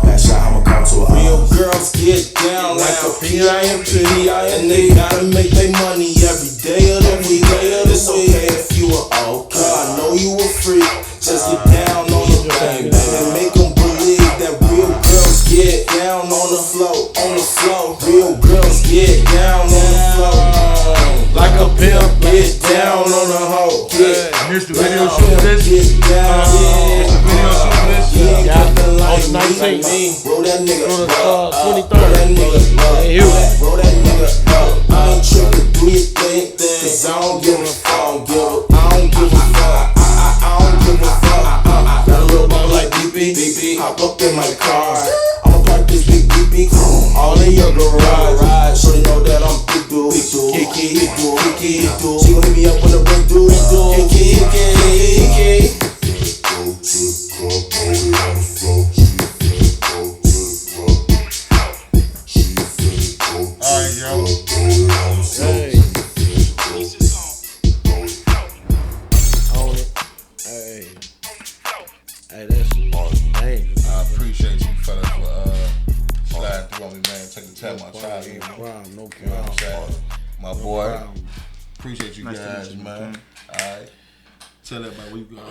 back shot, I'ma come to it. Real girls get down like a PIMP, and they gotta make their money every day of the week. It's okay if you were okay, I know you a freak. Just get down on your thing, and make them believe that real girls get down on the floor, on the floor. Real girls get down on the floor, like a pimp get down on the hoe. Here's the video shoot for this. Get down, Here's the video shoot for this. yeah, like On the 19th. roll that nigga, On the 23rd. roll that nigga, Hey, roll that nigga up. I ain't trippin', do your thing, cause I don't give a fuck, I don't give a fuck, I don't give a fuck. Got a little ball like BB, hop up in my car. I'ma park this big BB, all in your garage. So you know that I'm big dude, Kiki. She gon' hit me up when the big dude, Kiki. my boy. Appreciate you Nice to guys, meet you, man. okay. All right. Tell everybody we gonna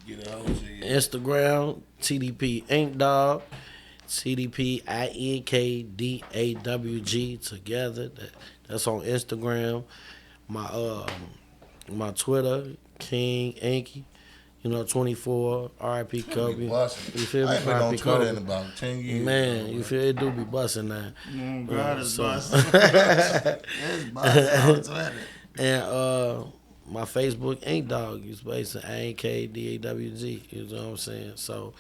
get a hold of you. Instagram, TDP Ink Dog. TDP INKDAWG together. That's on Instagram. My Twitter, King Inky. 24, RIP Kobe. You feel me? I ain't been on Twitter in about 10 years. Man, you feel it do be busting now. God, it's busting. It's busting on Twitter. And my Facebook, Ink Dog, is based on INKDAWG. You know what I'm saying? So,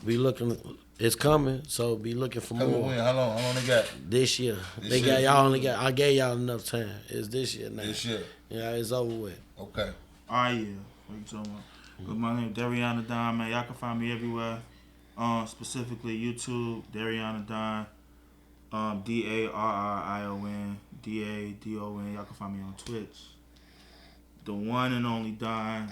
be looking. It's coming, so be looking for more. How long they got? This year. I gave y'all enough time. It's this year now. This year. Yeah, it's over with. Okay. Oh, yeah. What you talking about? My name is Darrion, man. Y'all can find me everywhere. Specifically YouTube, Darrion, DARRION, DADON. Y'all can find me on Twitch. The one and only Don.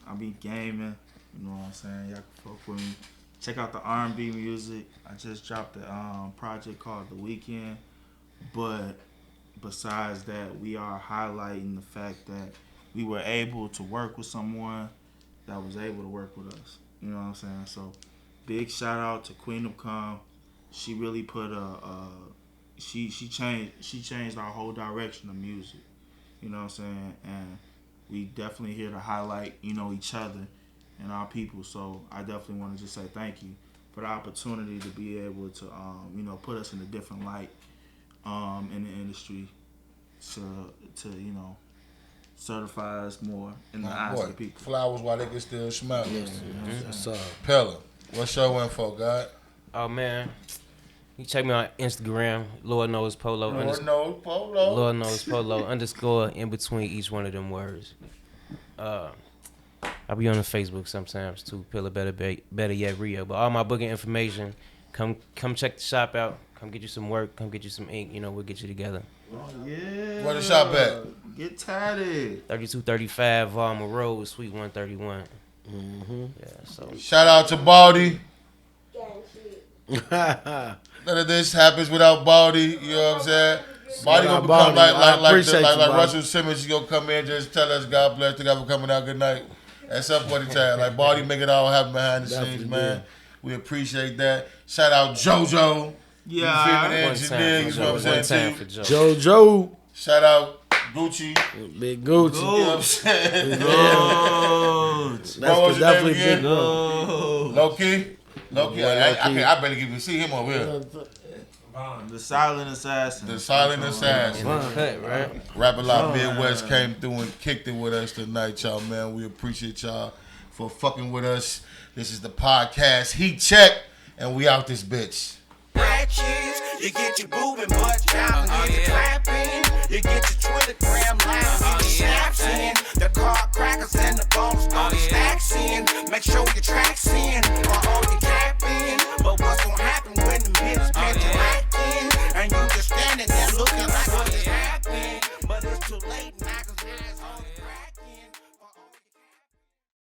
I be gaming. You know what I'm saying? Y'all can fuck with me. Check out the R&B music. I just dropped a project called The Weekend. But besides that, we are highlighting the fact that we were able to work with someone that was able to work with us. You know what I'm saying? So big shout out to Queen of Calm. She really put she changed our whole direction of music. You know what I'm saying? And we definitely here to highlight, each other and our people. So I definitely want to just say thank you for the opportunity to be able to put us in a different light in the industry to certify us more in the eyes of the people. Flowers while they can still smell. Yes. Pella, what's your info, God? Oh man, you check me on Instagram, Lord knows Polo. Lord knows Polo. Lord knows Polo _ in between each one of them words. I'll be on the Facebook sometimes too. Pilla better yet Rio. But all my booking information, come check the shop out. Come get you some work. Come get you some ink. We'll get you together. Oh, yeah. Where the shop at? Get tatted. 3235 Valma Road, Suite 131. Mm-hmm. Yeah. So shout out to Baldy. None of this happens without Baldy. You know what I'm saying? Baldy gonna become like Russell Simmons. He gonna come in and just tell us God bless the guy for coming out. Good night. At some point in time, like Baldy make it all happen behind the scenes, man. We appreciate that. Shout out JoJo. Yeah, engineer. You know what I'm saying? JoJo. Shout out Gucci. Big Gucci. You know what I'm saying? That's definitely big. Low key. I barely even see him over here. The Silent Assassin. The Silent Assassin. Cut, right? Rapper Lot Midwest came through and kicked it with us tonight, y'all, man. We appreciate y'all for fucking with us. This is the podcast Heat Check, and we out this bitch. You get your boobin' butt down, get your clapping. You get your Twitter gram live, get your snaps in. The car crackers and the bones, all the stacks in. Make sure your tracks in.